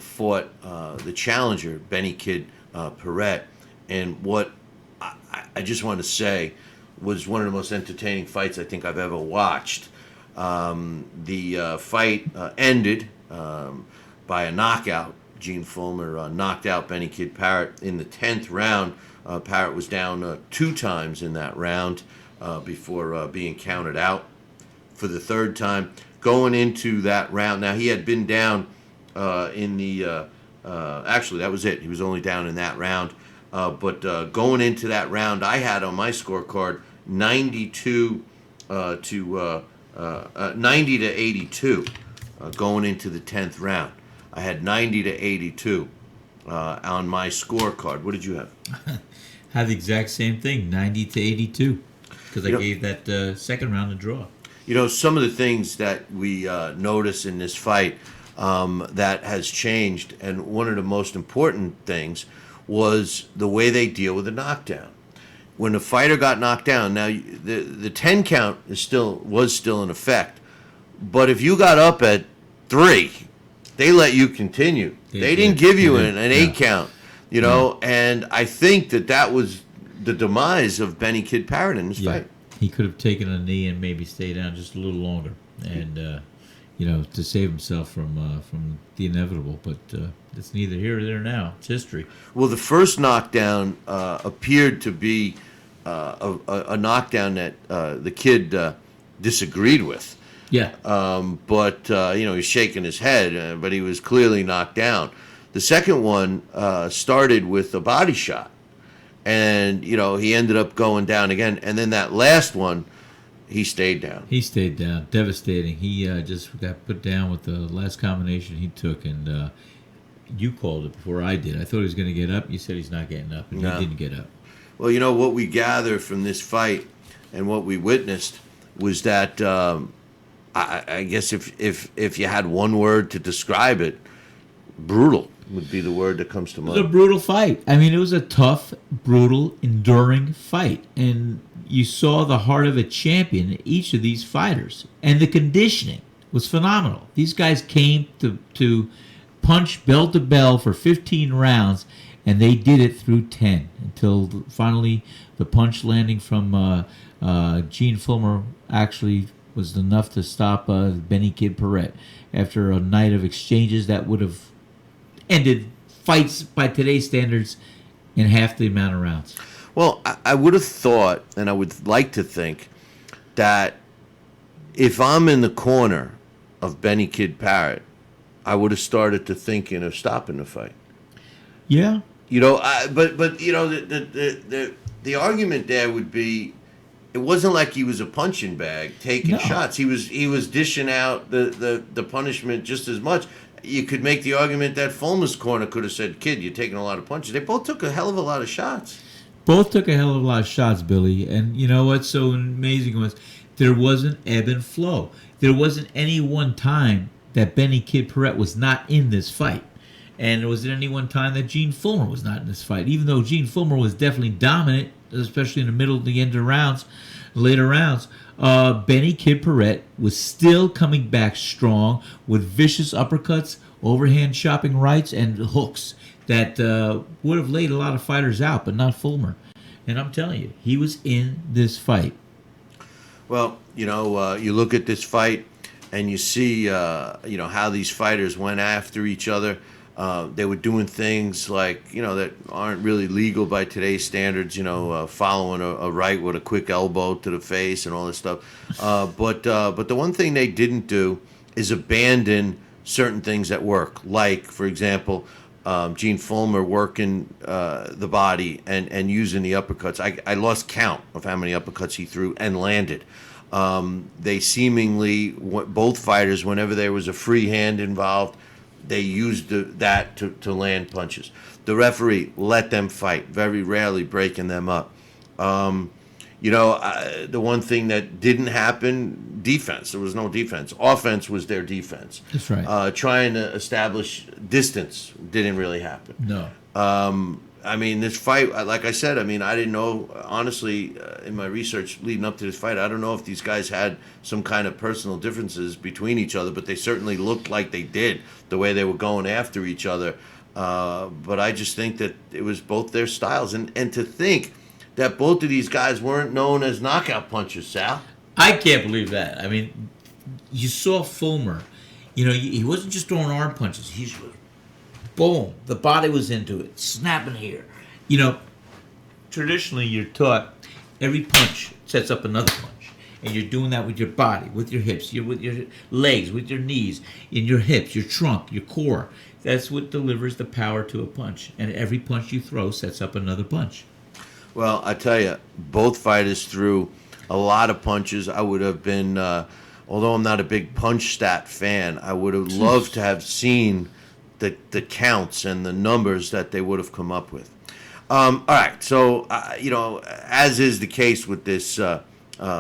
fought the challenger, Kid Paret. And what I just want to say was one of the most entertaining fights I think I've ever watched. The fight ended by a knockout. Gene Fullmer knocked out Kid Paret in the 10th round. Paret was down 2 times in that round before being counted out for the 3rd time. Going into that round, now he had been down in the, actually that was it. He was only down in that round. But going into that round, I had on my scorecard 90 to 82 going into the 10th round. I had 90 to 82 on my scorecard. What did you have? Had the exact same thing, 90 to 82, because I gave that second round a draw. You know, some of the things that we notice in this fight that has changed, and one of the most important things was the way they deal with a knockdown. when the fighter got knocked down, now the 10 count was still in effect, but if you got up at 3, they let you continue. They didn't give you an 8 count, and I think that was the demise of Benny Kid Paret in this fight. He could have taken a knee and maybe stayed down just a little longer, and to save himself from the inevitable. But it's neither here nor there now. It's history. Well, the first knockdown appeared to be a knockdown that the kid disagreed with. Yeah. But he's shaking his head, but he was clearly knocked down. The second one started with a body shot, and he ended up going down again. And then that last one, he stayed down. He stayed down. Devastating. He just got put down with the last combination he took, and you called it before I did. I thought he was going to get up. You said he's not getting up, and he didn't get up. Well, what we gather from this fight and what we witnessed was that I guess if you had one word to describe it, brutal would be the word that comes to mind. It was a brutal fight. I mean, it was a tough, brutal, enduring fight. And you saw the heart of a champion in each of these fighters. And the conditioning was phenomenal. These guys came to punch bell to bell for 15 rounds, and they did it through 10 until finally the punch landing from Gene Fulmer actually was enough to stop Benny Kid Paret after a night of exchanges that would have ended fights by today's standards in half the amount of rounds. Well, I would have thought, and I would like to think, that if I'm in the corner of Benny Kid Paret, I would have started to thinking of stopping the fight. Yeah. But the argument there would be, it wasn't like he was a punching bag taking shots. He was dishing out the punishment just as much. You could make the argument that Fulmer's corner could have said, "Kid, you're taking a lot of punches." They both took a hell of a lot of shots. Both took a hell of a lot of shots, Billy. And you know what's so amazing was there wasn't ebb and flow. There wasn't any one time that Benny Kid Paret was not in this fight. And there wasn't any one time that Gene Fullmer was not in this fight. Even though Gene Fullmer was definitely dominant, especially in the middle of the end of rounds, later rounds, Benny Kid Paret was still coming back strong with vicious uppercuts, overhand chopping rights, and hooks that would have laid a lot of fighters out, but not Fulmer. And I'm telling you, he was in this fight. Well, you look at this fight and you see, how these fighters went after each other. They were doing things like, that aren't really legal by today's standards, following a right with a quick elbow to the face and all this stuff. But the one thing they didn't do is abandon certain things that work. Like, for example, Gene Fulmer working the body and using the uppercuts. I lost count of how many uppercuts he threw and landed. They seemingly, both fighters, whenever there was a free hand involved, they used that to land punches. The referee let them fight, very rarely breaking them up. The one thing that didn't happen, defense. There was no defense. Offense was their defense. That's right. Trying to establish distance didn't really happen. No. This fight, like I said, I didn't know, honestly, in my research leading up to this fight, I don't know if these guys had some kind of personal differences between each other, but they certainly looked like they did, the way they were going after each other. But I just think that it was both their styles. And to think that both of these guys weren't known as knockout punchers, Sal. I can't believe that. You saw Fulmer. He wasn't just throwing arm punches. He's boom, the body was into it, snapping here. Traditionally you're taught every punch sets up another punch. And you're doing that with your body, with your hips, with your legs, with your knees, in your hips, your trunk, your core. That's what delivers the power to a punch. And every punch you throw sets up another punch. Well, I tell you, both fighters threw a lot of punches. I would have been, although I'm not a big punch stat fan, I would have loved to have seen the counts and the numbers that they would have come up with. All right, so, as is the case with this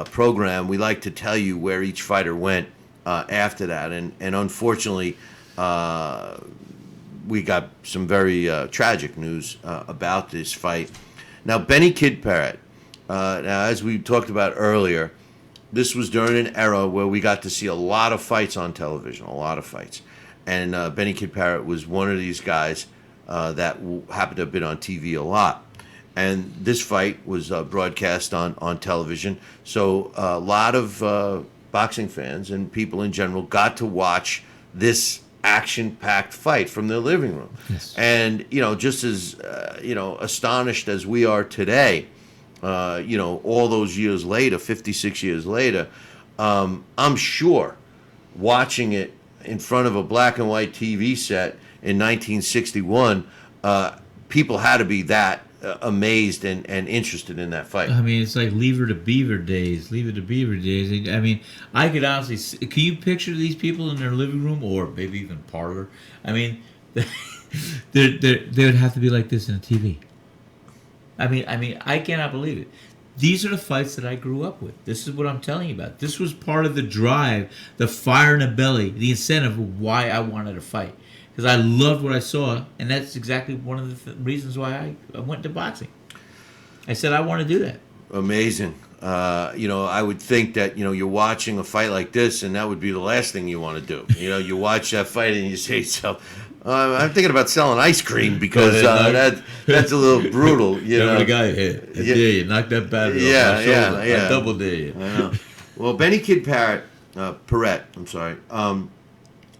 program, we like to tell you where each fighter went after that. And unfortunately, we got some very tragic news about this fight. Now, Benny Kid Paret Now, as we talked about earlier, this was during an era where we got to see a lot of fights on television, a lot of fights. And Benny Kid Paret was one of these guys that happened to have been on TV a lot. And this fight was broadcast on television. So a lot of boxing fans and people in general got to watch this action-packed fight from their living room. Yes. And, just as, astonished as we are today, all those years later, 56 years later, I'm sure watching it in front of a black and white TV set in 1961, people had to be that amazed and interested in that fight. I mean, it's like Leave It to Beaver days. Leave It to Beaver days. I mean, I could honestly can you picture these people in their living room or maybe even parlor? I mean, they would have to be like this in a TV. I mean, I cannot believe it. These are the fights that I grew up with. This is what I'm telling you about. This was part of the drive, the fire in the belly, the incentive of why I wanted to fight. Because I loved what I saw, and that's exactly one of the reasons why I went to boxing. I said I want to do that. Amazing. I would think that, you're watching a fight like this, and that would be the last thing you want to do. You watch that fight and you say to yourself, I'm thinking about selling ice cream because that's a little brutal. The guy, I dare you, knock that battery off my shoulder. I double dare you. I know. Well, Benny Kid Paret,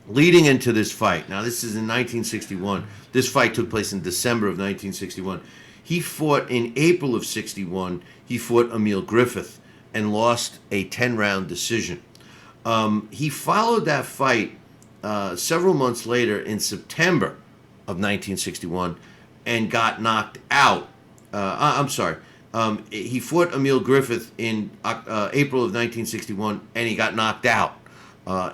leading into this fight. Now, this is in 1961. This fight took place in December of 1961. He fought in April of 61. He fought Emile Griffith and lost a 10-round decision. He followed that fight several months later in September of 1961 and got knocked out. He fought Emile Griffith in April of 1961 and he got knocked out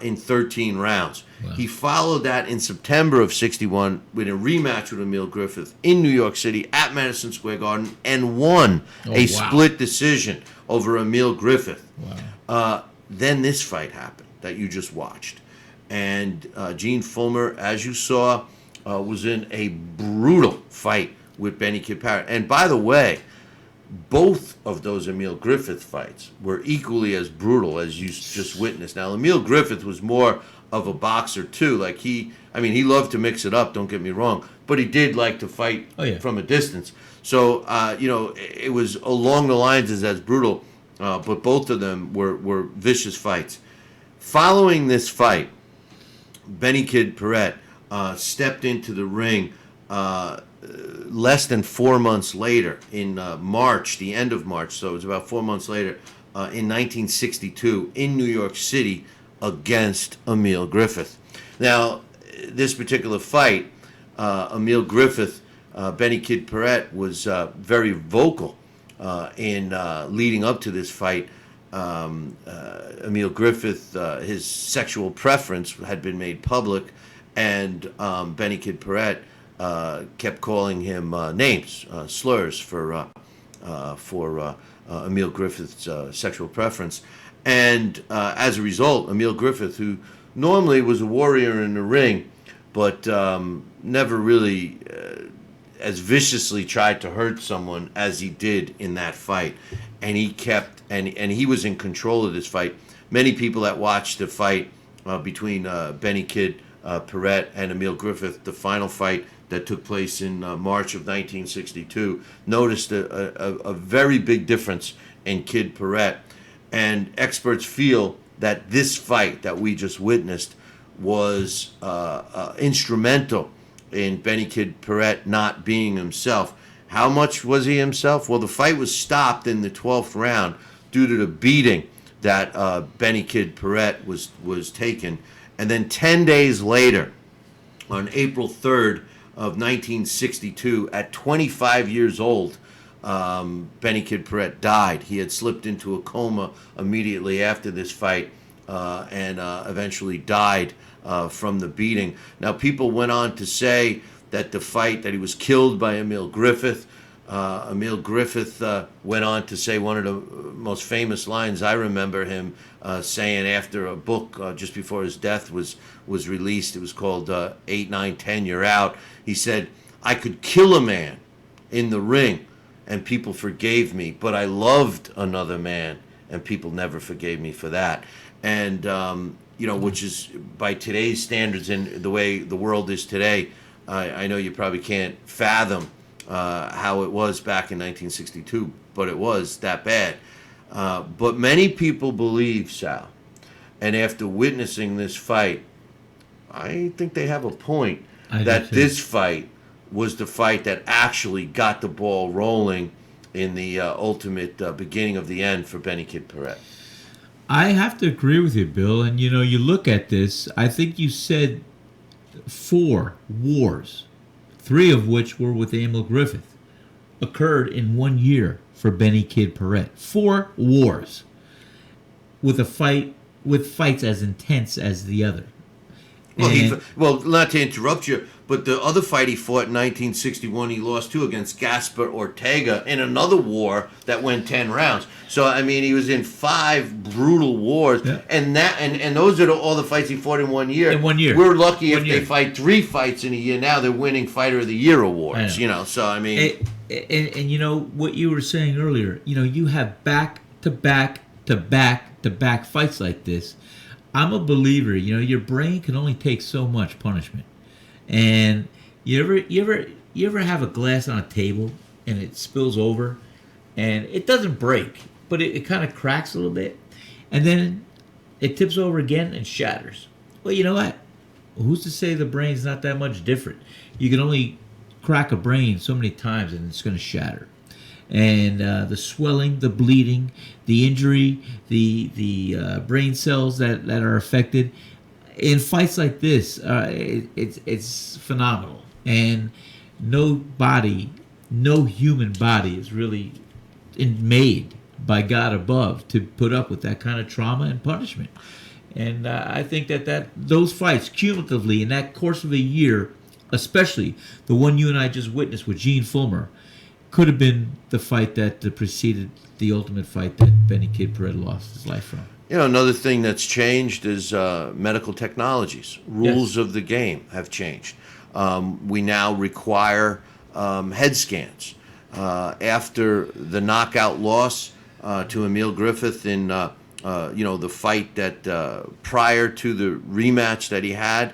in 13 rounds. Wow. He followed that in September of 61 with a rematch with Emile Griffith in New York City at Madison Square Garden and won split decision over Emile Griffith. Wow. Then this fight happened that you just watched. And Gene Fullmer, as you saw, was in a brutal fight with Benny Kid Paret. And by the way, both of those Emile Griffith fights were equally as brutal as you just witnessed. Now, Emile Griffith was more of a boxer, too. Like, he loved to mix it up, don't get me wrong, but he did like to fight from a distance. So, it was along the lines as brutal, but both of them were vicious fights. Following this fight, Benny Kid Paret stepped into the ring less than 4 months later in March, the end of March, so it was about 4 months later, in 1962 in New York City against Emile Griffith. Now, this particular fight, Emile Griffith, Benny Kid Paret was very vocal in leading up to this fight. Emile Griffith, his sexual preference had been made public, and Benny Kid Paret kept calling him names, slurs for Emile Griffith's sexual preference. And as a result, Emile Griffith, who normally was a warrior in the ring, but never really as viciously tried to hurt someone as he did in that fight. And he kept, and he was in control of this fight. Many people that watched the fight between Benny Kid Paret and Emile Griffith, the final fight that took place in March of 1962, noticed a very big difference in Kid Paret. And experts feel that this fight that we just witnessed was instrumental in Benny Kid Paret not being himself. How much was he himself? Well, the fight was stopped in the 12th round due to the beating that Benny Kid Paret was taken. And then 10 days later, on April 3rd of 1962, at 25 years old, Benny Kid Paret died. He had slipped into a coma immediately after this fight and eventually died from the beating. Now, people went on to say that the fight, that he was killed by Emile Griffith. Emile Griffith went on to say one of the most famous lines I remember him saying after a book just before his death was released. It was called 8, 9, 10, You're Out. He said, "I could kill a man in the ring and people forgave me, but I loved another man, and people never forgave me for that. And which is by today's standards and the way the world is today, I know you probably can't fathom how it was back in 1962, but it was that bad. But many people believe, Sal, and after witnessing this fight, I think they have a point that this fight was the fight that actually got the ball rolling in the ultimate beginning of the end for Benny Kid Paret. I have to agree with you, Bill. And, you look at this, I think you said 4 wars, 3 of which were with Emile Griffith, occurred in 1 year for Benny Kid Paret. 4 wars with fights as intense as the other. Well, not to interrupt you, but the other fight he fought in 1961, he lost too against Gaspar Ortega in another war that went 10 rounds. So I mean, he was in 5 brutal wars, and those are all the fights he fought in 1 year. In 1 year, we're lucky if they fight 3 fights in a year. Now they're winning Fighter of the Year awards. So I mean, and what you were saying earlier, you have back to back to back to back fights like this. I'm a believer, your brain can only take so much punishment. And you ever have a glass on a table and it spills over and it doesn't break, but it kind of cracks a little bit, and then it tips over again and shatters. Well, you know what? Who's to say the brain's not that much different? You can only crack a brain so many times and it's going to shatter. And the swelling, the bleeding, the injury, the brain cells that are affected in fights like this, it's phenomenal. And no human body is really made by God above to put up with that kind of trauma and punishment. And I think that those fights cumulatively in that course of a year, especially the one you and I just witnessed with Gene Gullmer, could have been the fight that preceded the ultimate fight that Benny Kid Paret lost his life from. Another thing that's changed is medical technologies. Rules of the game have changed. We now require head scans. After the knockout loss to Emile Griffith in the fight that prior to the rematch that he had,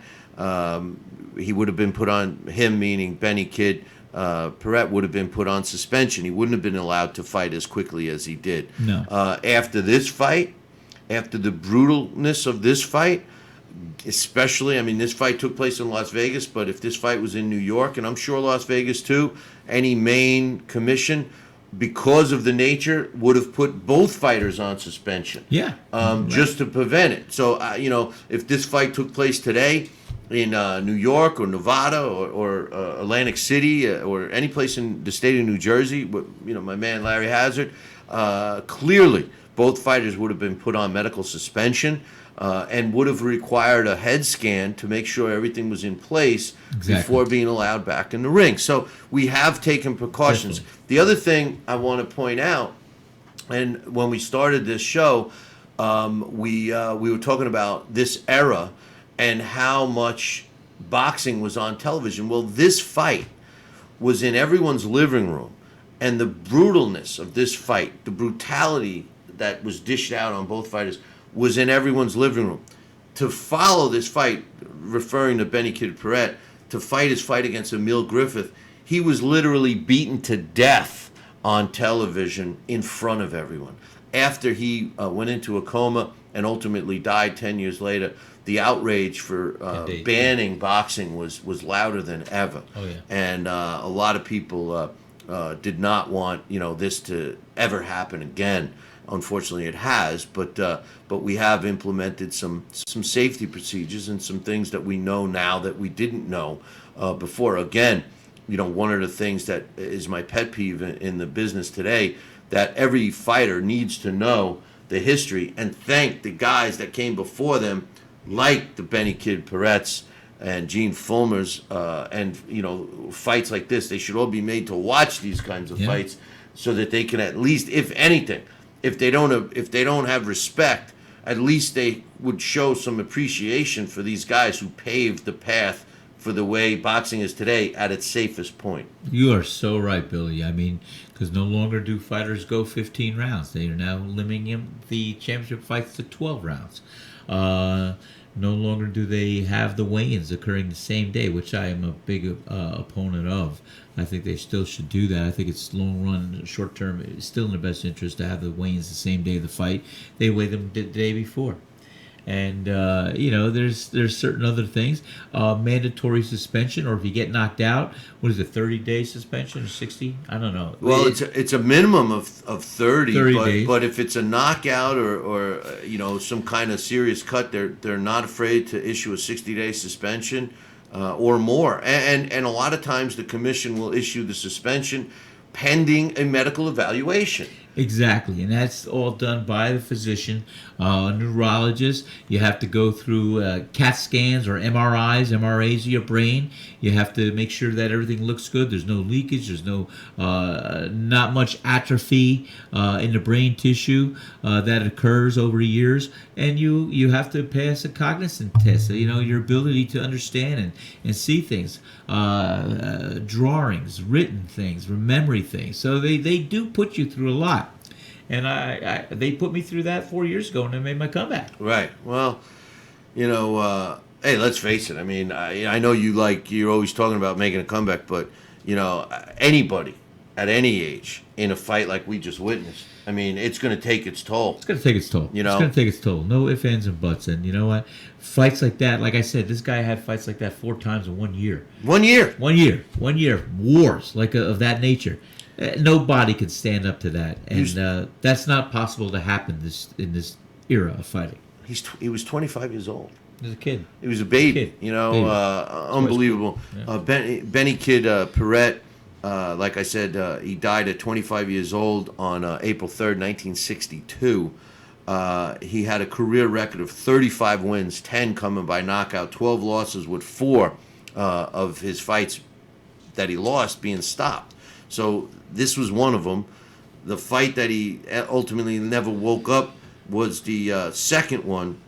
he would have been put on, him meaning Benny Kid Paret would have been put on suspension. He wouldn't have been allowed to fight as quickly as he did. No. After this fight, after the brutalness of this fight, especially, this fight took place in Las Vegas, but if this fight was in New York, and I'm sure Las Vegas too, any main commission, because of the nature, would have put both fighters on suspension. Yeah. Just to prevent it. So, if this fight took place today, in New York or Nevada or Atlantic City or any place in the state of New Jersey, my man Larry Hazard, clearly both fighters would have been put on medical suspension and would have required a head scan to make sure everything was in place before being allowed back in the ring. So we have taken precautions. Definitely. The other thing I want to point out, and when we started this show, we were talking about this era and how much boxing was on television. Well, this fight was in everyone's living room, and the brutalness of this fight, the brutality that was dished out on both fighters, was in everyone's living room. To follow this fight, referring to Benny Kid Paret, to fight his fight against Emile Griffith, he was literally beaten to death on television in front of everyone. After he went into a coma and ultimately died 10 years later, the outrage for banning boxing was louder than ever. Oh, yeah. And a lot of people did not want this to ever happen again. Unfortunately, it has, but we have implemented some safety procedures and some things that we know now that we didn't know before. Again, one of the things that is my pet peeve in the business today, that every fighter needs to know the history and thank the guys that came before them, like the Benny Kid Parets and Gene Fulmers, and fights like this. They should all be made to watch these kinds of fights, so that they can at least, if anything, if they don't have respect, at least they would show some appreciation for these guys who paved the path for the way boxing is today at its safest point. You are so right, Billy. I mean, because no longer do fighters go 15 rounds. They are now limiting the championship fights to 12 rounds. No longer do they have the weigh-ins occurring the same day, which I am a big opponent of. I think they still should do that. I think it's long run, short term, it's still in the best interest to have the weigh-ins the same day of the fight. They weigh them the day before. And, there's certain other things. Mandatory suspension, or if you get knocked out, what is it, 30-day suspension or 60? I don't know. Well, it's a minimum of 30 days. But if it's a knockout or some kind of serious cut, they're not afraid to issue a 60-day suspension or more. And a lot of times the commission will issue the suspension pending a medical evaluation. Exactly, and that's all done by the physician, neurologist. You have to go through CAT scans or MRAs of your brain. You have to make sure that everything looks good. There's no leakage. There's no not much atrophy in the brain tissue that occurs over years. And you have to pass a cognizant test. Your ability to understand and see things, drawings, written things, memory things. So they do put you through a lot. And they put me through that 4 years ago, and I made my comeback. Right. Well, hey, let's face it. I mean, I know you're always talking about making a comeback, but anybody at any age in a fight like we just witnessed, I mean, it's going to take its toll. It's going to take its toll. It's going to take its toll. No ifs, ands, and buts. And you know what? Fights like that, like I said, this guy had fights like that 4 times in 1 year. 1 year. 1 year. 1 year. Wars of that nature. Nobody could stand up to that, and that's not possible to happen in this era of fighting. He was 25 years old. He was a kid. He was a baby. Baby. Unbelievable. Yeah. Benny Kid Paret, like I said, he died at 25 years old on April 3rd, 1962. He had a career record of 35 wins, 10 coming by knockout, 12 losses, with 4 of his fights that he lost being stopped. So this was one of them. The fight that he ultimately never woke up was the second one,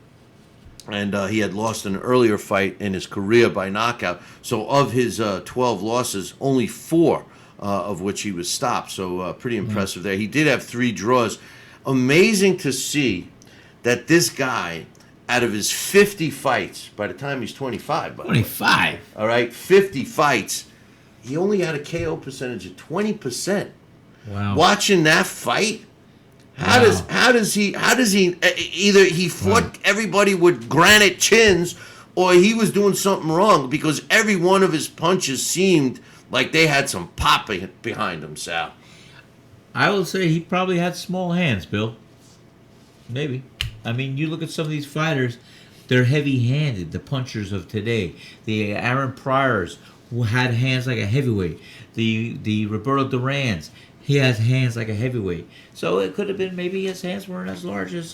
and he had lost an earlier fight in his career by knockout. So of his 12 losses, only 4 of which he was stopped. So pretty impressive there. He did have 3 draws. Amazing to see that this guy, out of his 50 fights, by the time he's 25, 25. All right, 50 fights. He only had a KO percentage of 20%. Wow. Watching that fight, how does he either he fought everybody with granite chins, or he was doing something wrong, because every one of his punches seemed like they had some pop behind them, Sal. I will say he probably had small hands, Bill. Maybe. I mean, you look at some of these fighters, they're heavy-handed, the punchers of today. The Aaron Pryors, who had hands like a heavyweight. The Roberto Duran's, he has hands like a heavyweight. So it could have been maybe his hands weren't as large as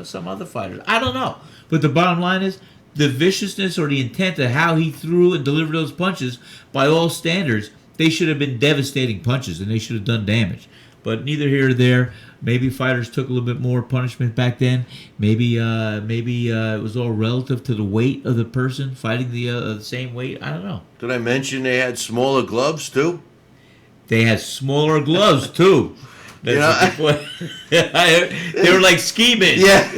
some other fighters. I don't know. But the bottom line is, the viciousness or the intent of how he threw and delivered those punches, by all standards, they should have been devastating punches, and they should have done damage. But neither here nor there. Maybe fighters took a little bit more punishment back then. Maybe it was all relative to the weight of the person fighting the same weight. I don't know. Did I mention they had smaller gloves too? They had smaller gloves too. They were like ski mitts. Yeah.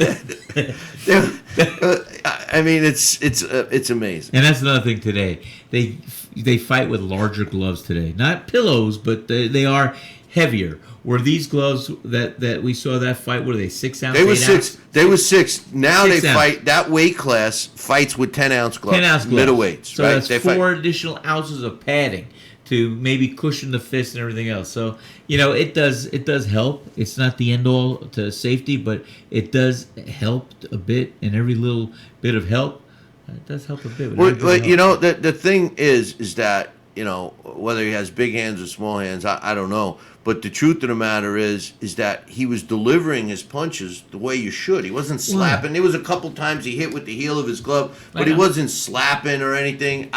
I mean, it's amazing. And that's another thing today. They fight with larger gloves today. Not pillows, but they are heavier. Were these gloves that we saw that fight? What are they? 6 ounce? They were 6. They were 6. Now 6 they ounce. fight that weight class fights with 10-ounce gloves. 10-ounce gloves. Middleweights. So right? that's 4 additional ounces of padding to maybe cushion the fist and everything else. So it does help. It's not the end all to safety, but it does help a bit. And every little bit of help, it does help a bit. Well, the thing is that whether he has big hands or small hands, I don't know. But the truth of the matter is that he was delivering his punches the way you should. He wasn't slapping. There was a couple times he hit with the heel of his glove, but he wasn't slapping or anything.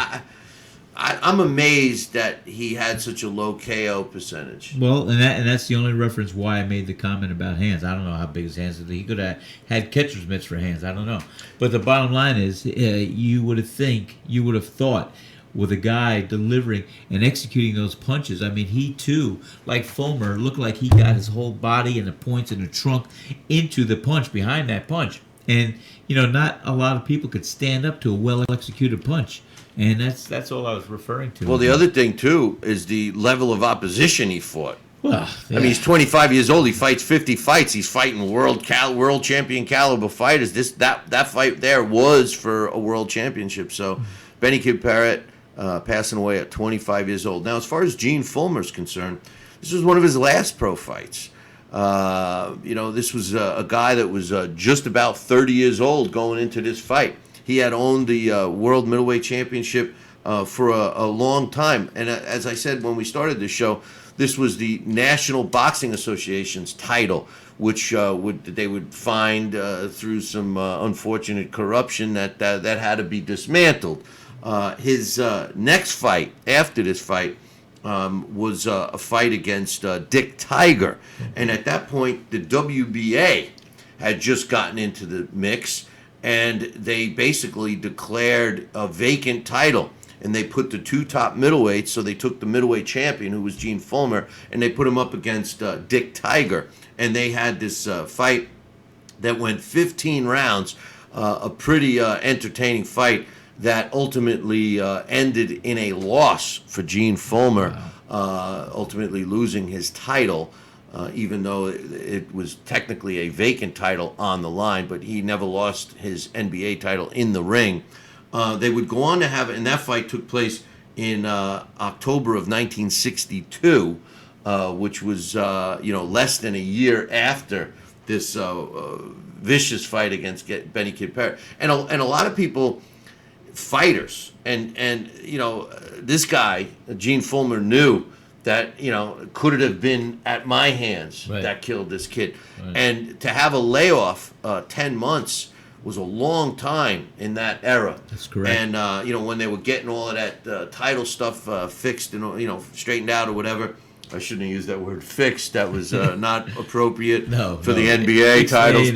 I'm amazed that he had such a low KO percentage. Well, and that's the only reference why I made the comment about hands. I don't know how big his hands are. He could have had catcher's mitts for hands. I don't know. But the bottom line is, you would have thought, with a guy delivering and executing those punches. I mean, he too, like Fulmer, looked like he got his whole body and the points and the trunk into the punch, behind that punch. And, not a lot of people could stand up to a well-executed punch. And that's all I was referring to. Well, the other thing, too, is the level of opposition he fought. Well, yeah. I mean, he's 25 years old. He fights 50 fights. He's fighting world champion caliber fighters. That fight there was for a world championship. So, Benny Kid Paret, passing away at 25 years old. Now, as far as Gene Fullmer is concerned, this was one of his last pro fights. This was a guy that was just about 30 years old going into this fight. He had owned the World Middleweight Championship for a long time. And as I said when we started this show, this was the National Boxing Association's title, which they would find through some unfortunate corruption that had to be dismantled. His next fight after this fight was a fight against Dick Tiger. And at that point, the WBA had just gotten into the mix, and they basically declared a vacant title. And they put the two top middleweights, so they took the middleweight champion, who was Gene Fullmer, and they put him up against Dick Tiger. And they had this fight that went 15 rounds, a pretty entertaining fight that ultimately ended in a loss for Gene Fullmer, ultimately losing his title, even though it was technically a vacant title on the line, but he never lost his NBA title in the ring. They would go on to have, and that fight took place in October of 1962, which was less than a year after this vicious fight against Benny Kid Paret. And a lot of people, fighters, and this guy, Gene Fullmer, knew that could it have been at my hands that killed this kid. Right. And to have a layoff 10 months was a long time in that era. That's correct. And when they were getting all of that title stuff fixed and straightened out or whatever. I shouldn't have used that word fixed. That was not appropriate for the NBA titles.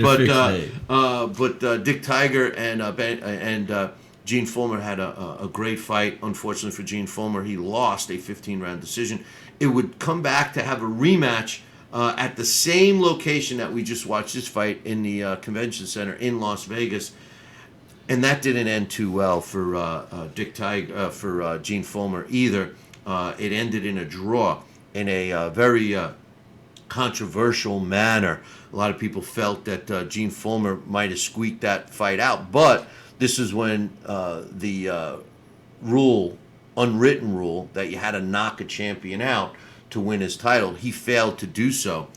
But Dick Tiger and Gene Fullmer had a great fight. Unfortunately for Gene Fullmer, he lost a 15-round decision. It would come back to have a rematch at the same location that we just watched this fight, in the convention center in Las Vegas, and that didn't end too well for Gene Fullmer either. It ended in a draw in a very controversial manner. A lot of people felt that Gene Fullmer might have squeaked that fight out, but this is when the unwritten rule, that you had to knock a champion out to win his title, he failed to do so.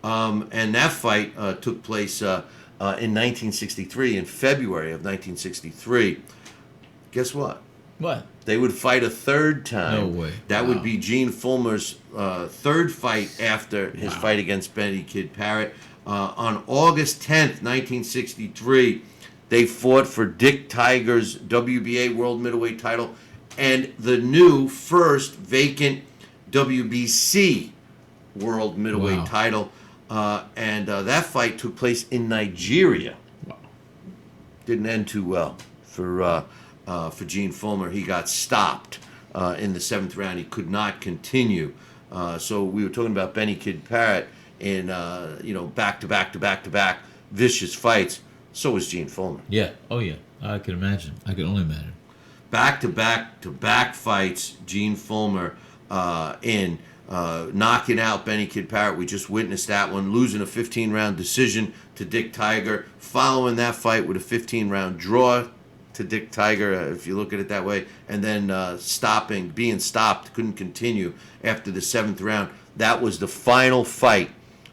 And that fight took place in 1963, in February of 1963. Guess what? What? They would fight a third time. No way. That would be Gene Fullmer's third fight after his fight against Benny Kid Paret. On August 10th, 1963, they fought for Dick Tiger's WBA World Middleweight title and the new first vacant WBC World Middleweight title. And that fight took place in Nigeria. Wow. Didn't end too well for Gene Fullmer. He got stopped in the 7th round. He could not continue. So we were talking about Benny Kid Paret in back-to-back vicious fights. So was Gene Fullmer. Yeah. Oh, yeah. I can imagine. I can only imagine. Back-to-back fights, Gene Fullmer knocking out Benny Kid Paret. We just witnessed that one, losing a 15-round decision to Dick Tiger, following that fight with a 15-round draw to Dick Tiger, if you look at it that way, and then being stopped, couldn't continue after the 7th round. That was the final fight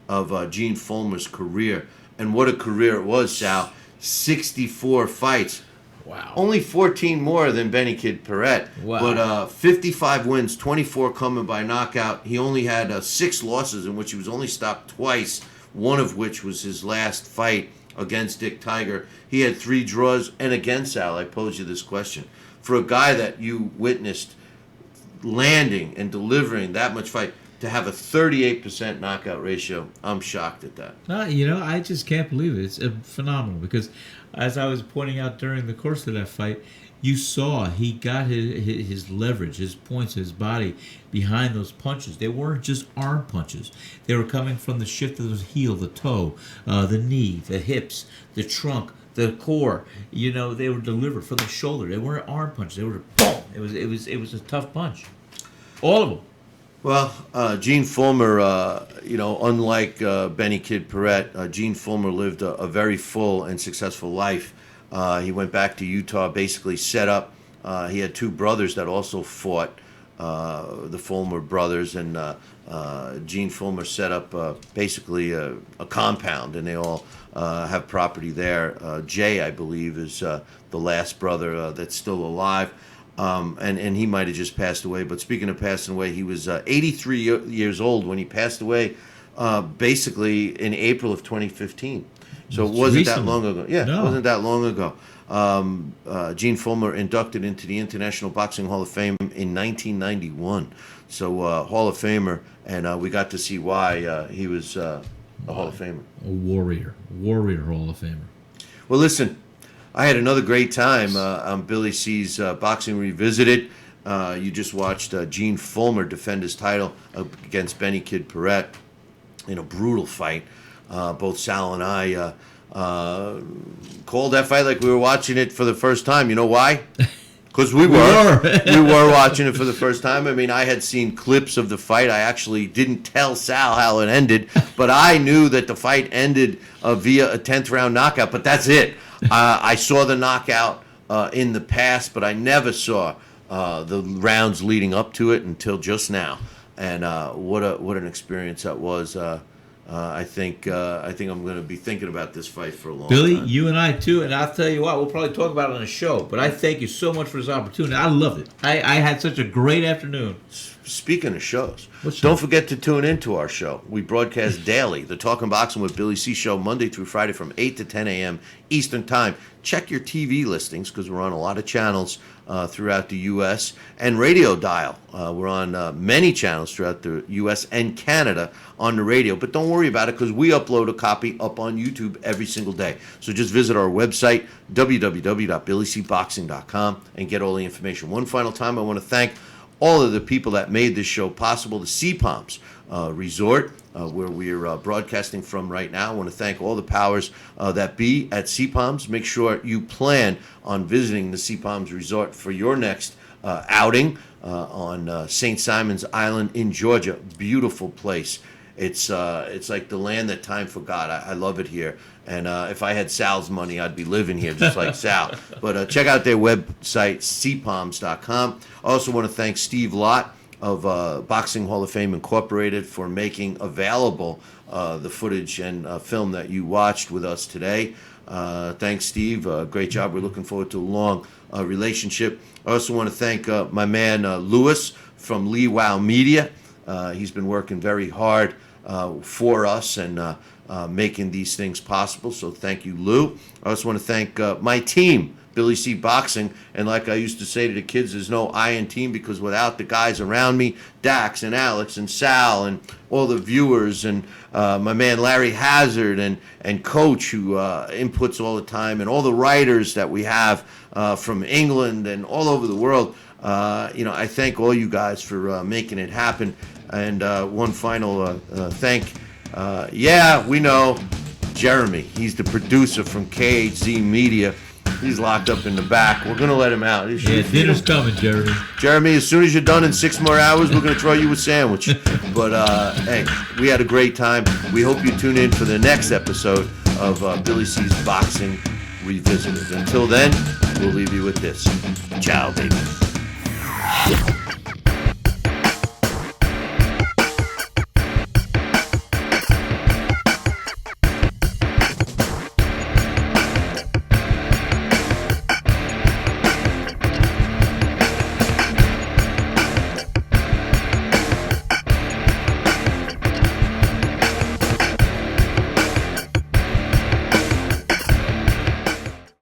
of Gene Fullmer's career. And what a career it was, Sal. 64 fights. Wow. Only 14 more than Benny Kid Paret. Wow. But 55 wins, 24 coming by knockout. He only had 6 losses, in which he was only stopped twice, one of which was his last fight against Dick Tiger. He had 3 draws. And again, Sal, I pose you this question. For a guy that you witnessed landing and delivering that much fight, to have a 38% knockout ratio, I'm shocked at that. I just can't believe it. It's phenomenal because, as I was pointing out during the course of that fight, you saw he got his leverage, his points, his body behind those punches. They weren't just arm punches. They were coming from the shift of the heel, the toe, the knee, the hips, the trunk, the core. They were delivered from the shoulder. They weren't arm punches. They were boom. It was a tough punch. All of them. Well, Gene Fulmer, unlike Benny Kid Paret, Gene Fulmer lived a very full and successful life. He went back to Utah, basically set up. He had two brothers that also fought, the Fulmer brothers, and Gene Fulmer set up basically a compound, and they all have property there. Jay, I believe, is the last brother that's still alive. And he might have just passed away. But speaking of passing away, he was 83 years old when he passed away, basically in April of 2015. So it wasn't that long ago. Yeah, no. It wasn't that long ago. Gene Fulmer inducted into the International Boxing Hall of Fame in 1991. So Hall of Famer, and we got to see why he was a Hall of Famer. A warrior Hall of Famer. Well, listen. I had another great time on Billy C's Boxing Revisited. You just watched Gene Fulmer defend his title against Benny Kid Paret in a brutal fight. Both Sal and I called that fight like we were watching it for the first time. You know why? Because we were. We were watching it for the first time. I mean, I had seen clips of the fight. I actually didn't tell Sal how it ended, but I knew that the fight ended via a 10th round knockout, but that's it. I saw the knockout in the past, but I never saw the rounds leading up to it until just now. And what an experience that was. I think I'm going to be thinking about this fight for a long time. Billy, you and I too, and I'll tell you what, we'll probably talk about it on the show. But I thank you so much for this opportunity. I loved it. I had such a great afternoon. Speaking of shows, don't forget to tune into our show. We broadcast daily, the Talking Boxing with Billy C show, Monday through Friday from 8 to 10 a.m. Eastern Time. Check your TV listings because we're on a lot of channels throughout the U.S. and radio dial. We're on many channels throughout the U.S. and Canada on the radio. But don't worry about it because we upload a copy up on YouTube every single day. So just visit our website, www.billycboxing.com, and get all the information. One final time, I want to thank all of the people that made this show possible. The Sea Palms Resort, where we're broadcasting from right now. I want to thank all the powers that be at Sea Palms. Make sure you plan on visiting the Sea Palms Resort for your next outing on St. Simon's Island in Georgia. Beautiful place. It's like the land that time forgot. I love it here. And if I had Sal's money, I'd be living here just like Sal. But check out their website, seapalms.com. I also want to thank Steve Lott of Boxing Hall of Fame Incorporated for making available the footage and film that you watched with us today. Thanks, Steve. Great job. We're looking forward to a long relationship. I also want to thank my man Lewis from Lee Wow Media. He's been working very hard for us and making these things possible. So thank you, Lou. I also want to thank my team, Billy C Boxing. And like I used to say to the kids, there's no I in team because without the guys around me, Dax and Alex and Sal and all the viewers and my man Larry Hazard and Coach who inputs all the time and all the writers that we have from England and all over the world, I thank all you guys for making it happen. And one final thank. We know Jeremy. He's the producer from KHZ Media. He's locked up in the back. We're going to let him out. Dinner's coming, Jeremy. Jeremy, as soon as you're done in 6 more hours, we're going to throw you a sandwich. But, hey, we had a great time. We hope you tune in for the next episode of Billy C's Boxing Revisited. Until then, we'll leave you with this. Ciao, baby.